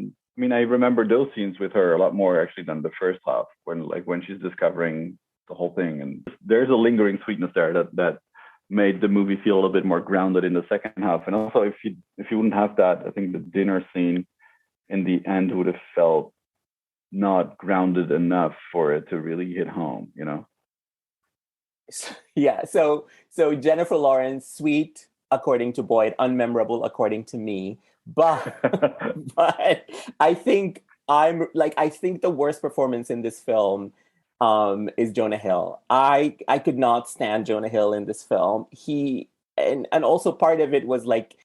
mean I remember those scenes with her a lot more actually than the first half, when she's discovering the whole thing, and there's a lingering sweetness there that made the movie feel a little bit more grounded in the second half. And also, if you wouldn't have that, I think the dinner scene in the end would have felt not grounded enough for it to really hit home, Yeah, so Jennifer Lawrence, sweet according to Boyd, unmemorable according to me. But but I think the worst performance in this film is Jonah Hill. I could not stand Jonah Hill in this film. And also part of it was like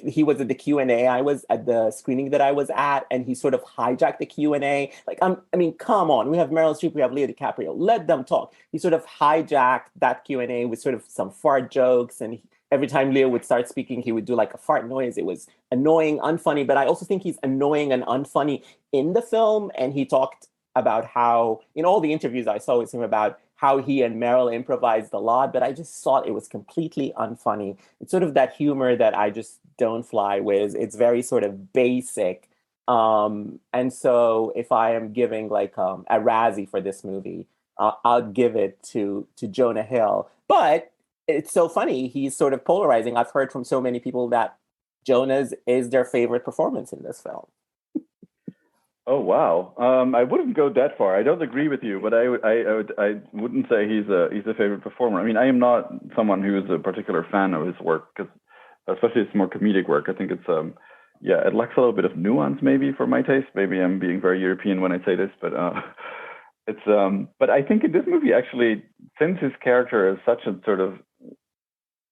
he was at the Q&A. I was at the screening that I was at, and he sort of hijacked the Q&A. Like, I mean, come on, we have Meryl Streep, we have Leo DiCaprio, let them talk. He sort of hijacked that Q&A with sort of some fart jokes, and every time Leo would start speaking, he would do like a fart noise. It was annoying, unfunny, but I also think he's annoying and unfunny in the film. And he talked about how, in all the interviews I saw with him, about how he and Meryl improvised a lot, but I just thought it was completely unfunny. It's sort of that humor that I just don't fly with. It's very sort of basic. And so if I am giving like a Razzie for this movie, I'll give it to Jonah Hill. But it's so funny. He's sort of polarizing. I've heard from so many people that Jonah's is their favorite performance in this film. Oh wow! I wouldn't go that far. I don't agree with you, but I wouldn't say he's a favorite performer. I mean, I am not someone who is a particular fan of his work, because especially it's more comedic work. I think it's it lacks a little bit of nuance maybe for my taste. Maybe I'm being very European when I say this, but but I think in this movie actually, since his character is such a sort of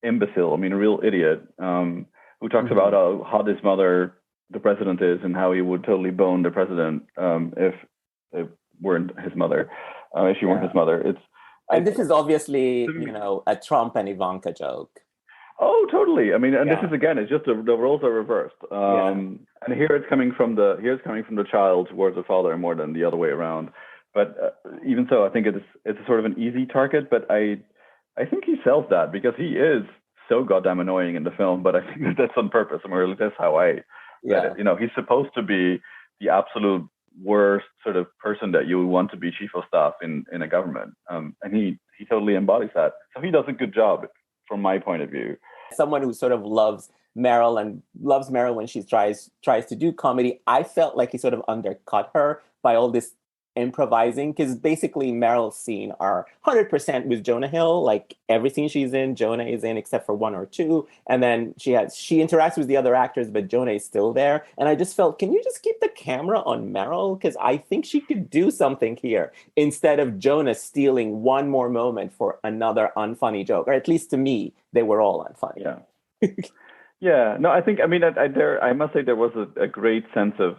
imbecile, I mean a real idiot, who talks about how hot his mother, the president, is, and how he would totally bone the president if it weren't his mother, if she weren't his mother. This is obviously, a Trump and Ivanka joke. Oh, totally. I mean, and this is, again, it's just the roles are reversed. And here it's coming from the child towards the father more than the other way around. But even so, I think it's a sort of an easy target. But I think he sells that, because he is so goddamn annoying in the film. But I think that's on purpose. I mean, really, that's how I read it. He's supposed to be the absolute worst sort of person that you want to be chief of staff in a government. And he totally embodies that. So he does a good job from my point of view. Someone who sort of loves Meryl when she tries to do comedy. I felt like he sort of undercut her by all this improvising, because basically Meryl's scene are 100% with Jonah Hill. Like everything she's in, Jonah is in except for one or two. And then she interacts with the other actors, but Jonah is still there. And I just felt, can you just keep the camera on Meryl? Because I think she could do something here, instead of Jonah stealing one more moment for another unfunny joke. Or at least to me, they were all unfunny. Yeah. Yeah. No, I think, I mean, I must say there was a great sense of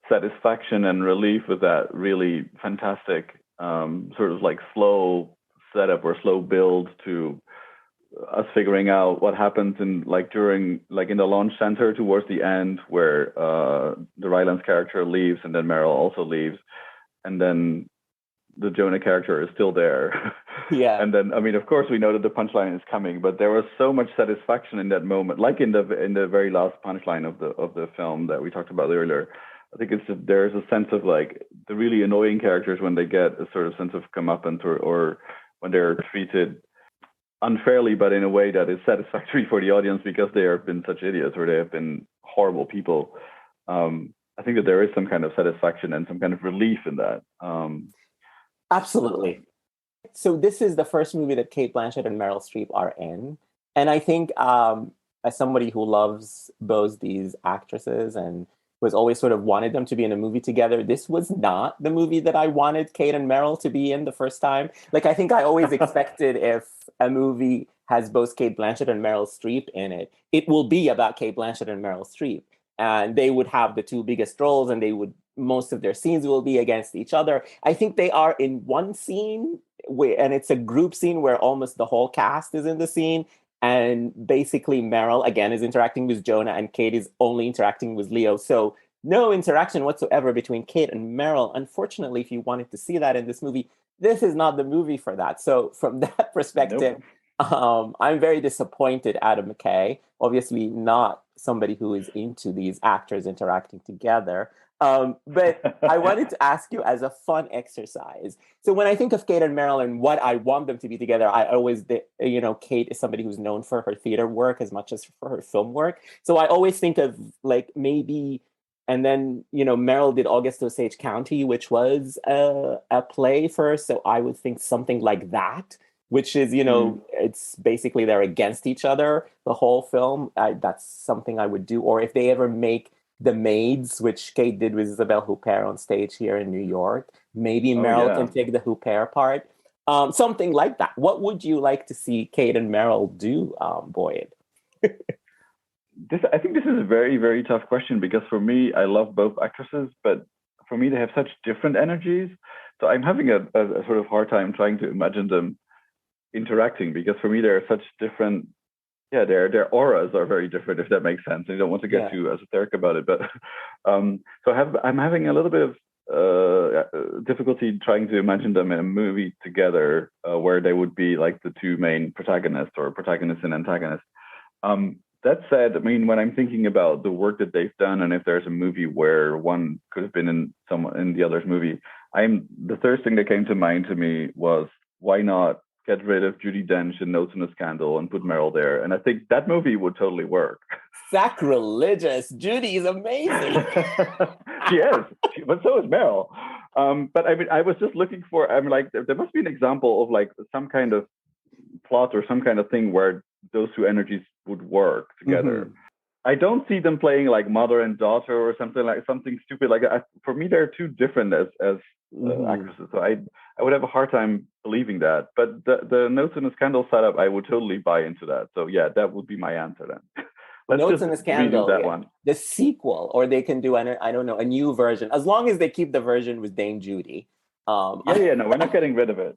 satisfaction and relief with that really fantastic sort of like slow setup or slow build to us figuring out what happens in the launch center towards the end, where the Rylance character leaves and then Meryl also leaves, and then the Jonah character is still there. Yeah. And then, I mean, of course we know that the punchline is coming, but there was so much satisfaction in that moment, like in the very last punchline of the film that we talked about earlier. I think there's a sense of like the really annoying characters, when they get a sort of sense of comeuppance, or when they're treated unfairly, but in a way that is satisfactory for the audience because they have been such idiots or they have been horrible people. I think that there is some kind of satisfaction and some kind of relief in that. Absolutely. So this is the first movie that Cate Blanchett and Meryl Streep are in. And I think as somebody who loves both these actresses and was always sort of wanted them to be in a movie together, this was not the movie that I wanted Cate and Meryl to be in the first time. Like, I think I always expected if a movie has both Cate Blanchett and Meryl Streep in it, it will be about Cate Blanchett and Meryl Streep. And they would have the two biggest roles, and most of their scenes will be against each other. I think they are in one scene and it's a group scene where almost the whole cast is in the scene. And basically Meryl, again, is interacting with Jonah and Cate is only interacting with Leo. So no interaction whatsoever between Cate and Meryl. Unfortunately, if you wanted to see that in this movie, this is not the movie for that. So from that perspective, I'm very disappointed, Adam McKay. Obviously not somebody who is into these actors interacting together. But I wanted to ask you as a fun exercise. So when I think of Cate and Meryl and what I want them to be together, I always, Cate is somebody who's known for her theater work as much as for her film work. So I always think of like maybe, and then, Meryl did August Osage County, which was a play first. So I would think something like that, which is, it's basically they're against each other, the whole film. That's something I would do. Or if they ever make The Maids, which Cate did with Isabelle Huppert on stage here in New York. Maybe Meryl can take the Huppert part. Something like that. What would you like to see Cate and Meryl do, Boyd? I think this is a very, very tough question because for me, I love both actresses, but for me, they have such different energies. So I'm having a sort of hard time trying to imagine them interacting because for me, they're such different. Yeah, their auras are very different, if that makes sense. I don't want to get too esoteric about it, but I'm having a little bit of difficulty trying to imagine them in a movie together where they would be like the two main protagonists or protagonist and antagonist. That said, I mean, when I'm thinking about the work that they've done, and if there's a movie where one could have been in the other's movie, the first thing that came to mind to me was why not get rid of Judi Dench in Notes on a Scandal and put Meryl there. And I think that movie would totally work. Sacrilegious. Judy is amazing. She is, but so is Meryl. But I mean, I was just looking for, there must be an example of like some kind of plot or some kind of thing where those two energies would work together. Mm-hmm. I don't see them playing like mother and daughter or something stupid like that. For me, they're too different as actresses. So I would have a hard time believing that. But the Notes in a Scandal setup, I would totally buy into that. So yeah, that would be my answer then. Notes in a Scandal, one. The sequel, or they can do a new version, as long as they keep the version with Dame Judy. No, we're not getting rid of it.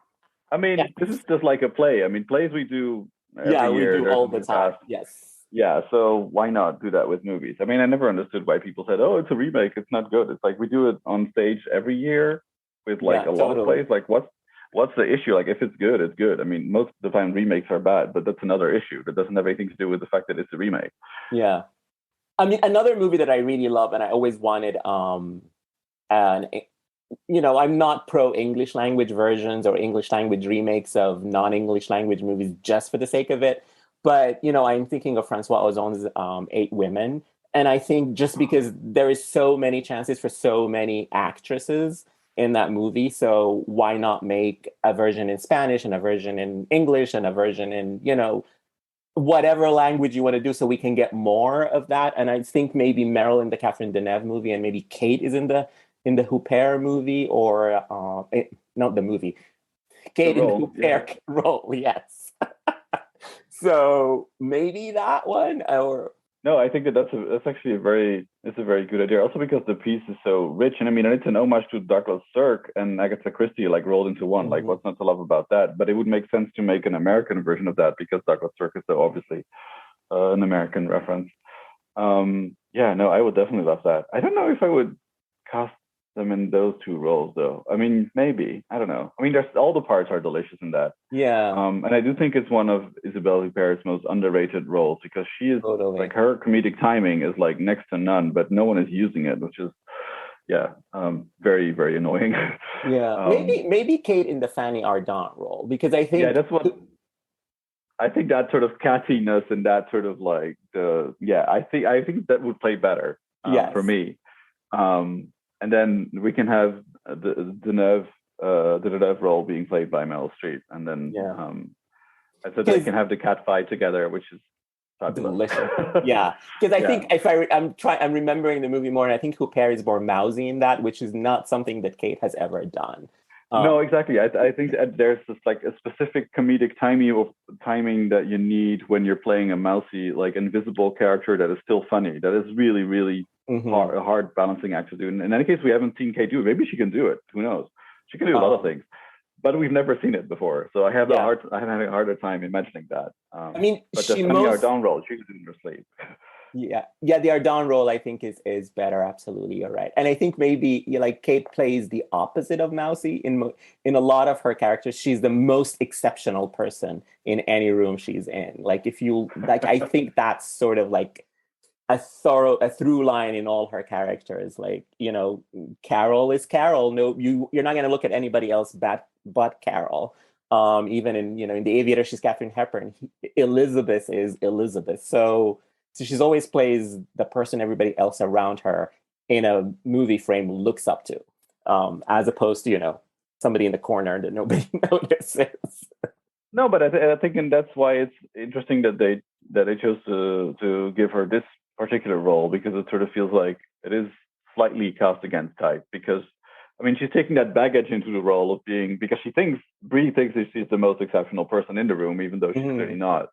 I mean, This is just like a play. I mean, plays we do every year. We do all the time. Yes. Yeah, so why not do that with movies? I mean, I never understood why people said, "Oh, it's a remake. It's not good." It's like we do it on stage every year with like a lot of plays. Like, what's the issue? Like, if it's good, it's good. I mean, most of the time remakes are bad, but that's another issue. That doesn't have anything to do with the fact that it's a remake. Yeah, I mean, another movie that I really love and I always wanted, and I'm not pro English language versions or English language remakes of non-English language movies just for the sake of it. But, I'm thinking of Francois Ozon's 8 Women. And I think just because there is so many chances for so many actresses in that movie, so why not make a version in Spanish and a version in English and a version in, whatever language you want to do so we can get more of that. And I think maybe Meryl in the Catherine Deneuve movie and maybe Cate is in the Huppert movie or, not the movie, Cate in the Huppert role, yes. So maybe that one, or no, I think that's actually a very good idea. Also because the piece is so rich, and I mean, it's an homage to Douglas Sirk and Agatha Christie, like rolled into one. Mm-hmm. Like, what's not to love about that? But it would make sense to make an American version of that because Douglas Sirk is so obviously an American reference. I would definitely love that. I don't know if I would cast them in those two roles though. I mean, maybe, I don't know. I mean, all the parts are delicious in that. Yeah. And I do think it's one of Isabelle Huppert's most underrated roles because she is like, her comedic timing is like next to none, but no one is using it, which is very, very annoying. Yeah. Maybe Cate in the Fanny Ardant role, because I think that's what I think, that sort of cattiness and that sort of like I think that would play better for me. And then we can have the Deneuve role being played by Meryl Streep, and then so they can have the cat fight together, which is fabulous. Delicious. Yeah, because I think if I'm remembering the movie more, and I think Huppert is more mousy in that, which is not something that Cate has ever done. No, exactly. I think that there's just like a specific comedic timing that you need when you're playing a mousy, like invisible character that is still funny. That is really, really a hard balancing act to do. In any case, we haven't seen Cate do it. Maybe she can do it. Who knows? She can do a lot of things. but we've never seen it before, so I'm Yeah. having a harder time imagining that. I mean, But the she Sunny most Ardon role, she was in her sleep. yeah, the Ardon role I think is better. Absolutely, you're right. And I think maybe like Kate plays the opposite of Mousy in a lot of her characters. She's the most exceptional person in any room she's in. Like if you like, I think that's sort of like a through line in all her characters. Like, Carol is Carol. No, you're not gonna look at anybody else but Carol. Even in The Aviator, she's Katharine Hepburn. Elizabeth is Elizabeth. So she's always plays the person everybody else around her in a movie frame looks up to, as opposed to, somebody in the corner that nobody notices. No, but I think, and that's why it's interesting that they chose to give her this particular role, because it sort of feels like it is slightly cast against type. Because I mean, she's taking that baggage into the role of being, because Bree thinks that she's the most exceptional person in the room, even though she's clearly not.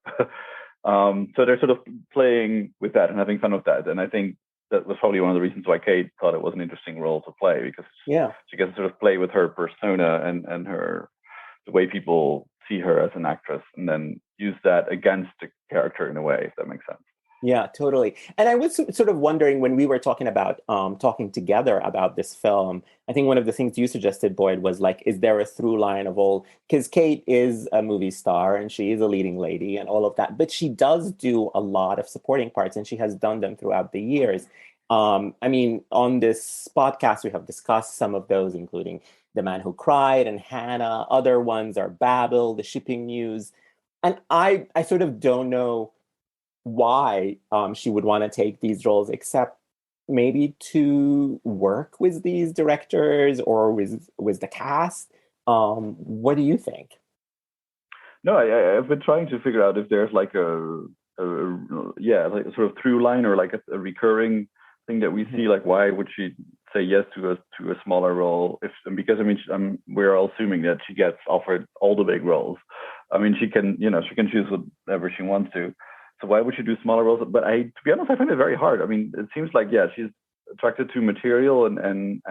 So they're sort of playing with that and having fun with that. And I think that was probably one of the reasons why Kate thought it was an interesting role to play, because she gets to sort of play with her persona and the way people see her as an actress, and then use that against the character in a way, if that makes sense. Yeah, totally. And I was sort of wondering, when we were talking together about this film, I think one of the things you suggested, Boyd, was like, is there a through line of all, because Kate is a movie star and she is a leading lady and all of that, but she does do a lot of supporting parts, and she has done them throughout the years. I mean, on this podcast, we have discussed some of those, including The Man Who Cried and Hannah. Other ones are Babel, The Shipping News. And I sort of don't know why she would want to take these roles, except maybe to work with these directors or with the cast. What do you think? No, I've been trying to figure out if there's like like a sort of through line, or like a recurring thing that we see. Like, why would she say yes to a smaller role? Because I mean, we're all assuming that she gets offered all the big roles. I mean, she can choose whatever she wants to. So why would she do smaller roles? But to be honest, I find it very hard. I mean, it seems like, she's attracted to material and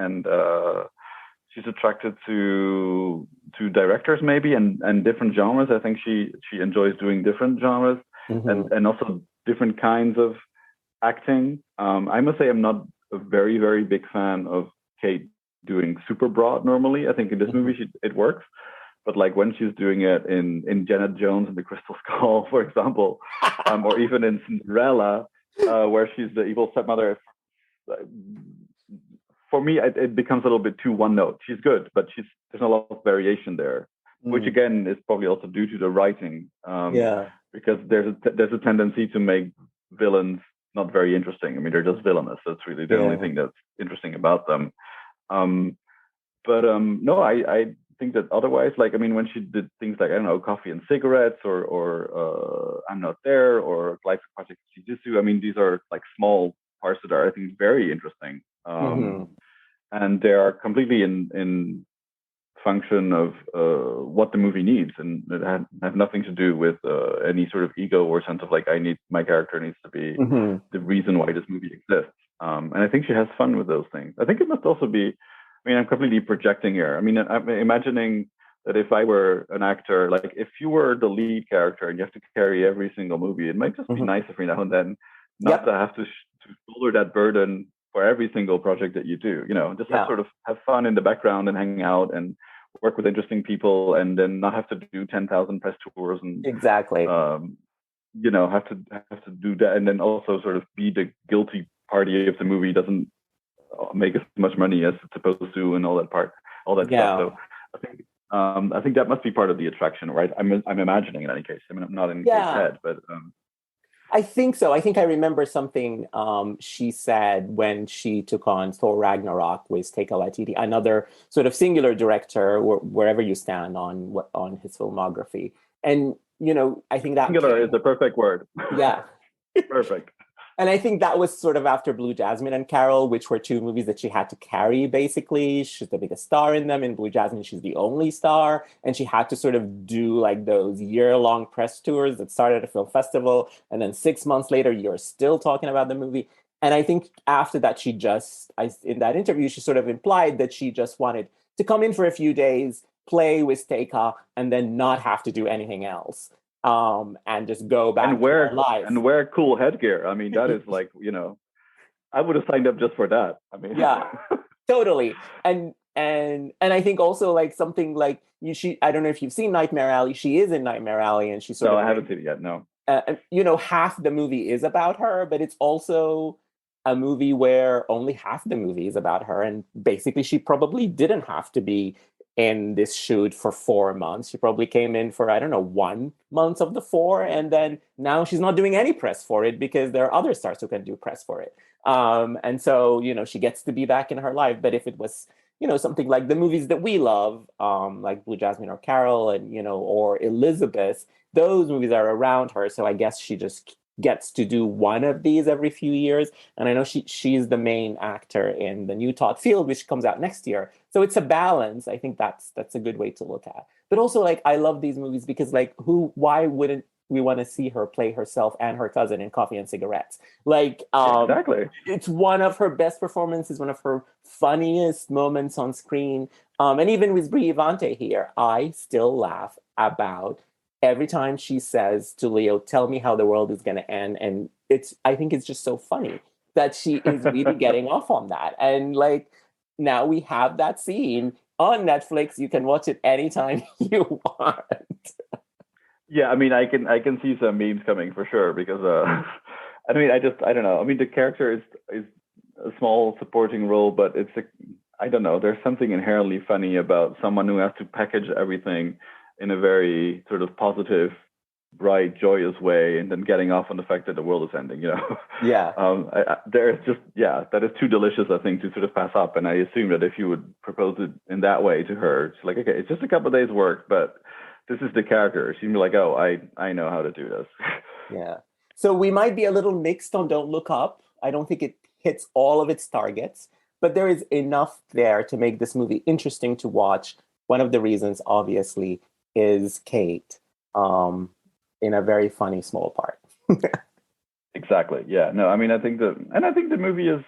she's attracted to directors maybe, and different genres. I think she enjoys doing different genres and also different kinds of acting. I must say I'm not a very, very big fan of Kate doing super broad normally. I think in this movie it works. But like when she's doing it in Janet Jones and the Crystal Skull, for example, or even in Cinderella, where she's the evil stepmother, for me, it becomes a little bit too one note. She's good, but there's a lot of variation there, which again is probably also due to the writing. Because there's a tendency to make villains not very interesting. I mean, they're just villainous. That's really the only thing that's interesting about them. No, I think that otherwise, like, I mean, when she did things like, I don't know, Coffee and Cigarettes or I'm Not There or Life Project Jiu-Jitsu, I mean, these are like small parts that are, I think, very interesting. And they are completely in function of what the movie needs, and it have nothing to do with any sort of ego or sense of like, my character needs to be the reason why this movie exists. And I think she has fun with those things. I think it must also be, I mean, I'm completely projecting here. I mean, I'm imagining that if I were an actor, like if you were the lead character and you have to carry every single movie, it might just be nice every now and then not to have to shoulder that burden for every single project that you do. Just sort of have fun in the background and hang out and work with interesting people, and then not have to do 10,000 press tours and exactly. Have to do that, and then also sort of be the guilty party if the movie doesn't make as much money as it's supposed to, and all that stuff. So I think that must be part of the attraction, right? I'm imagining in any case. I mean, I'm not in Kate's head, but I think so. I think I remember something she said when she took on Thor Ragnarok with Taika Waititi, another sort of singular director, wherever you stand on his filmography. And I think that singular is the perfect word. Yeah, perfect. And I think that was sort of after Blue Jasmine and Carol, which were two movies that she had to carry, basically. She's the biggest star in them. In Blue Jasmine, she's the only star. And she had to sort of do like those year-long press tours that started at a film festival. And then 6 months later, you're still talking about the movie. And I think after that, in that interview, she sort of implied that she just wanted to come in for a few days play with Steika and then not have to do anything else, and just go back to our lives. And wear cool headgear. I mean, that is like, I would have signed up just for that. I mean, yeah, totally. And I think also like something like I don't know if you've seen Nightmare Alley. She is in Nightmare Alley, and she's sort no, of I haven't seen it yet. No. Half the movie is about her, but it's also a movie where only half the movie is about her. And basically, she probably didn't have to be in this shoot for 4 months. She probably came in for, I don't know, 1 month of the 4. And then now she's not doing any press for it because there are other stars who can do press for it. And so, she gets to be back in her life. But if it was, something like the movies that we love, like Blue Jasmine or Carol and, or Elizabeth, those movies are around her. So I guess she just gets to do one of these every few years. And I know she's the main actor in the new Todd Field, which comes out next year. So it's a balance. I think that's a good way to look at. But also, like, I love these movies because, like, why wouldn't we want to see her play herself and her cousin in Coffee and Cigarettes? Like, exactly. It's one of her best performances, one of her funniest moments on screen. And even with Brie Vante here, I still laugh about every time she says to Leo, "Tell me how the world is going to end." And I think it's just so funny that she is really getting off on that. And like, now we have that scene on Netflix. You can watch it anytime you want. Yeah, I mean, I can see some memes coming for sure because I mean, I don't know. I mean, the character is a small supporting role, but I don't know. There's something inherently funny about someone who has to package everything in a very sort of positive, bright, joyous way, and then getting off on the fact that the world is ending. Yeah. That is too delicious, I think, to sort of pass up. And I assume that if you would propose it in that way to her, it's like, okay, it's just a couple of days' work, but this is the character. She'd be like, oh, I know how to do this. Yeah. So we might be a little mixed on Don't Look Up. I don't think it hits all of its targets, but there is enough there to make this movie interesting to watch. One of the reasons, obviously, is Cate in a very funny small part. Exactly. Yeah. No, I mean, I think the movie is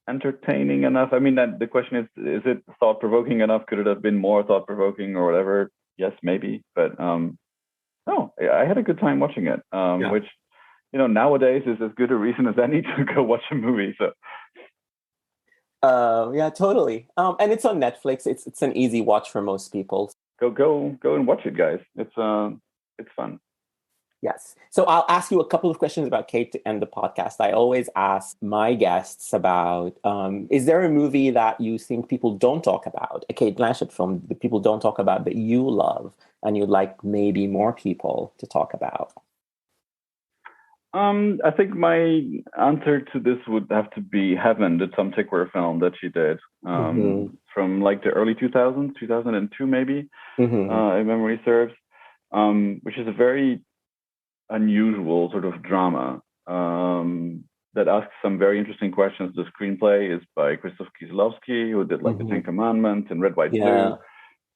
entertaining enough. I mean, that the question is it thought-provoking enough? Could it have been more thought-provoking or whatever? Yes, maybe. But no, I had a good time watching it, which, nowadays is as good a reason as any to go watch a movie. So. Yeah, totally. And it's on Netflix. It's an easy watch for most people. Go and watch it, guys. It's fun. Yes. So I'll ask you a couple of questions about Cate to end the podcast. I always ask my guests about, is there a movie that you think people don't talk about, a Cate Blanchett film that people don't talk about that you love and you'd like maybe more people to talk about? I think my answer to this would have to be Heaven, the Tom Tykwer film that she did from like the early 2000s, 2002 maybe, if memory serves, which is a very unusual sort of drama that asks some very interesting questions. The screenplay is by Krzysztof Kieslowski, who did like The Ten Commandments and Red, White, Blue,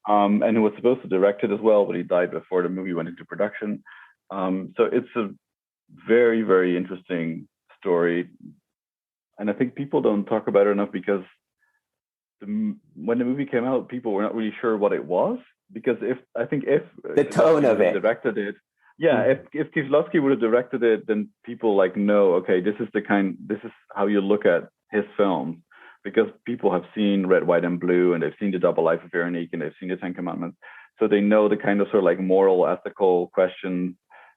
and who was supposed to direct it as well, but he died before the movie went into production. So it's a very, very interesting story, and I think people don't talk about it enough because when the movie came out, people were not really sure what it was, because if the tone of it directed it. Yeah, if Kieslowski would have directed it, then people know, okay, this is how you look at his films, because people have seen Red, White, and Blue, and they've seen The Double Life of Veronique, and they've seen The Ten Commandments, so they know the kind of sort of like moral, ethical questions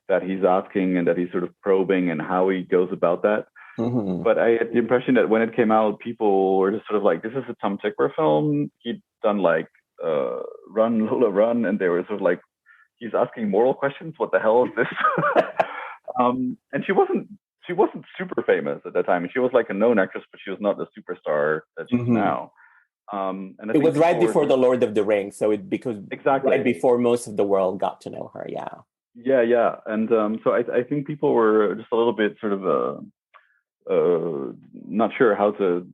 that he's asking and that he's sort of probing and how he goes about that. But I had the impression that when it came out, people were just sort of like, this is a Tom Tykwer film. He'd done like Run, Lola, Run, and they were sort of like, he's asking moral questions. What the hell is this? And she wasn't super famous at that time. She was like a known actress, but she was not the superstar that she's now. And it was right before The Lord of the Rings, so exactly right before most of the world got to know her. Yeah. And so I think people were just a little bit sort of not sure how to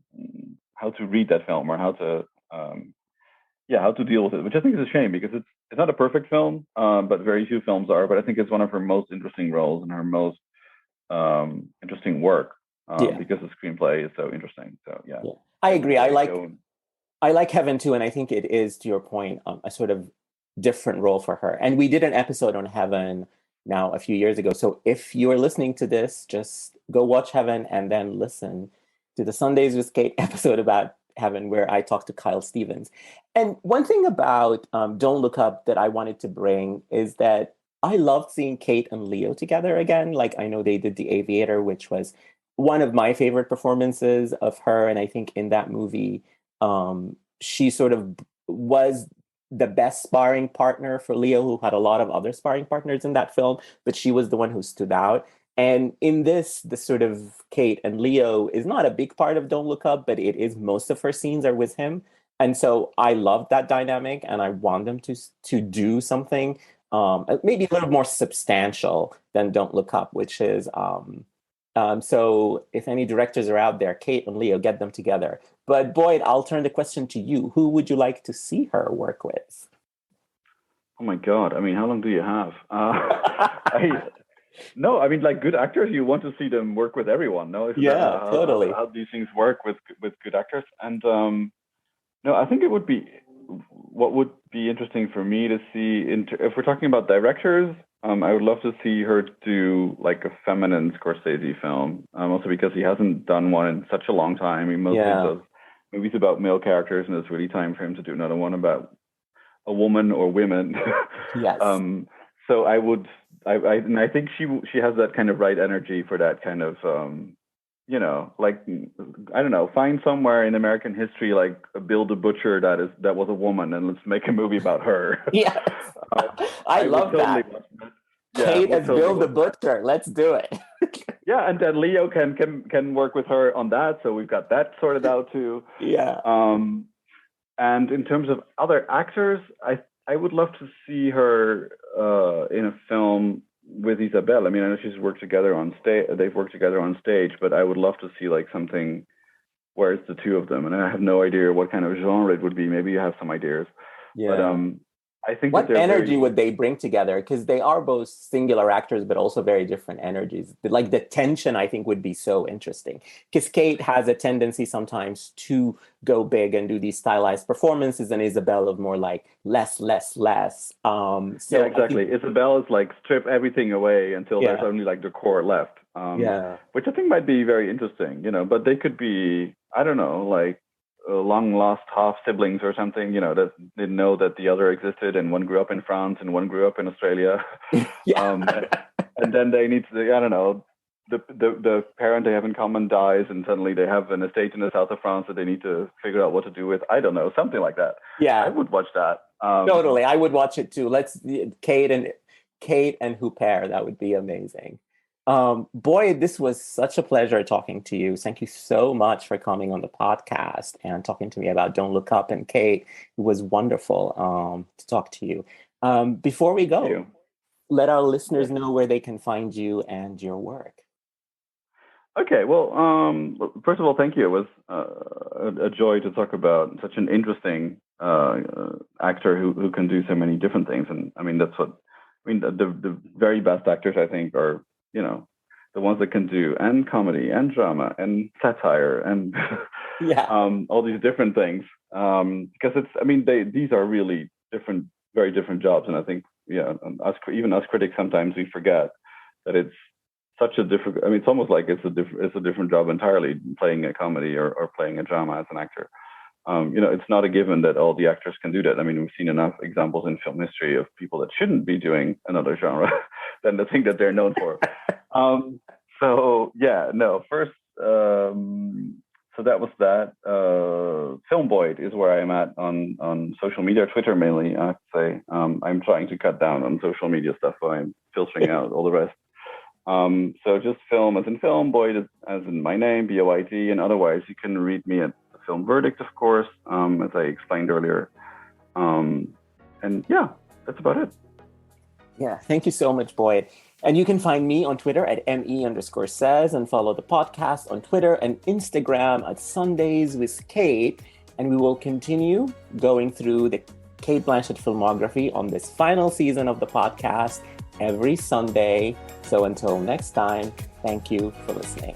read that film or how to deal with it, which I think is a shame, because it's not a perfect film, but very few films are. But I think it's one of her most interesting roles and her most interesting work, because the screenplay is so interesting. So yeah. I agree. I like I like Heaven too, and I think it is, to your point, a sort of different role for her. And we did an episode on Heaven now a few years ago. So if you're listening to this, just go watch Heaven and then listen to the Sundays with Kate episode about Heaven, where I talked to Kyle Stevens. And one thing about Don't Look Up that I wanted to bring is that I loved seeing Kate and Leo together again. Like, I know they did The Aviator, which was one of my favorite performances of her. And I think in that movie, she sort of was the best sparring partner for Leo, who had a lot of other sparring partners in that film, but she was the one who stood out. And in this, the sort of Kate and Leo is not a big part of Don't Look Up, but it is, most of her scenes are with him. And so I love that dynamic, and I want them to do something maybe a little more substantial than Don't Look Up, which is so if any directors are out there, Kate and Leo, get them together. But Boyd, I'll turn the question to you. Who would you like to see her work with? Oh my God. I mean, how long do you have? No, I mean, like, good actors, you want to see them work with everyone. No, Yeah, totally. How these things work with good actors. And no, I think it would be, what would be interesting for me to see, if we're talking about directors, I would love to see her do like a feminine Scorsese film. Also because he hasn't done one in such a long time. He mostly does movies about male characters, and it's really time for him to do another one about a woman or women. Yes. So I think she has that kind of right energy for that kind of, you know, like, I don't know, find somewhere in American history, like Bill the Butcher that was a woman, and let's make a movie about her. Yes. I love that. Kate as Bill the Butcher. Let's do it. Yeah, and then Leo can work with her on that, so we've got that sorted out too. Yeah. And in terms of other actors, I would love to see her in a film with Isabelle. I mean, I know she's worked together on stage. They've worked together on stage, but I would love to see like something where it's the two of them. And I have no idea what kind of genre it would be. Maybe you have some ideas. Yeah. But I think what energy would they bring together? Because they are both singular actors, but also very different energies. Like the tension, I think, would be so interesting. Because Kate has a tendency sometimes to go big and do these stylized performances, and Isabelle of more like less. So yeah, exactly. Isabelle is like strip everything away until there's only like the core left. Which I think might be very interesting, you know. But they could be, I don't know, like long lost half siblings or something, you know, that didn't know that the other existed, and one grew up in France and one grew up in Australia. And then they need to, I don't know, the parent they have in common dies, and suddenly they have an estate in the south of France that they need to figure out what to do with. I don't know, something like that. Yeah, I would watch that. Totally, I would watch it too. Let's Kate and Huppert. That would be amazing. Boyd, this was such a pleasure talking to you. Thank you so much for coming on the podcast and talking to me about Don't Look Up. And Kate, it was wonderful to talk to you. Before we go, let our listeners know where they can find you and your work. Okay, well, first of all, thank you. It was a joy to talk about such an interesting actor who can do so many different things. And I mean, that's what, I mean, the very best actors, I think, are, you know, the ones that can do and comedy and drama and satire and all these different things. Because it's, I mean, these are really different, very different jobs. And I think, even us critics, sometimes we forget that it's such a different, I mean, it's almost like it's a different job entirely, playing a comedy or playing a drama as an actor. It's not a given that all the actors can do that. I mean, we've seen enough examples in film history of people that shouldn't be doing another genre than the thing that they're known for. First, so that was that. Film Boyd is where I am at on social media, Twitter mainly, I have to say. I'm trying to cut down on social media stuff, so I'm filtering out all the rest. So just film as in film, Boyd as in my name, B-O-I-D, and otherwise you can read me at The Film Verdict, of course, as I explained earlier. That's about it. Yeah, thank you so much, Boyd. And you can find me on Twitter at ME_says, and follow the podcast on Twitter and Instagram at Sundays with Kate. And we will continue going through the Cate Blanchett filmography on this final season of the podcast every Sunday. So until next time, thank you for listening.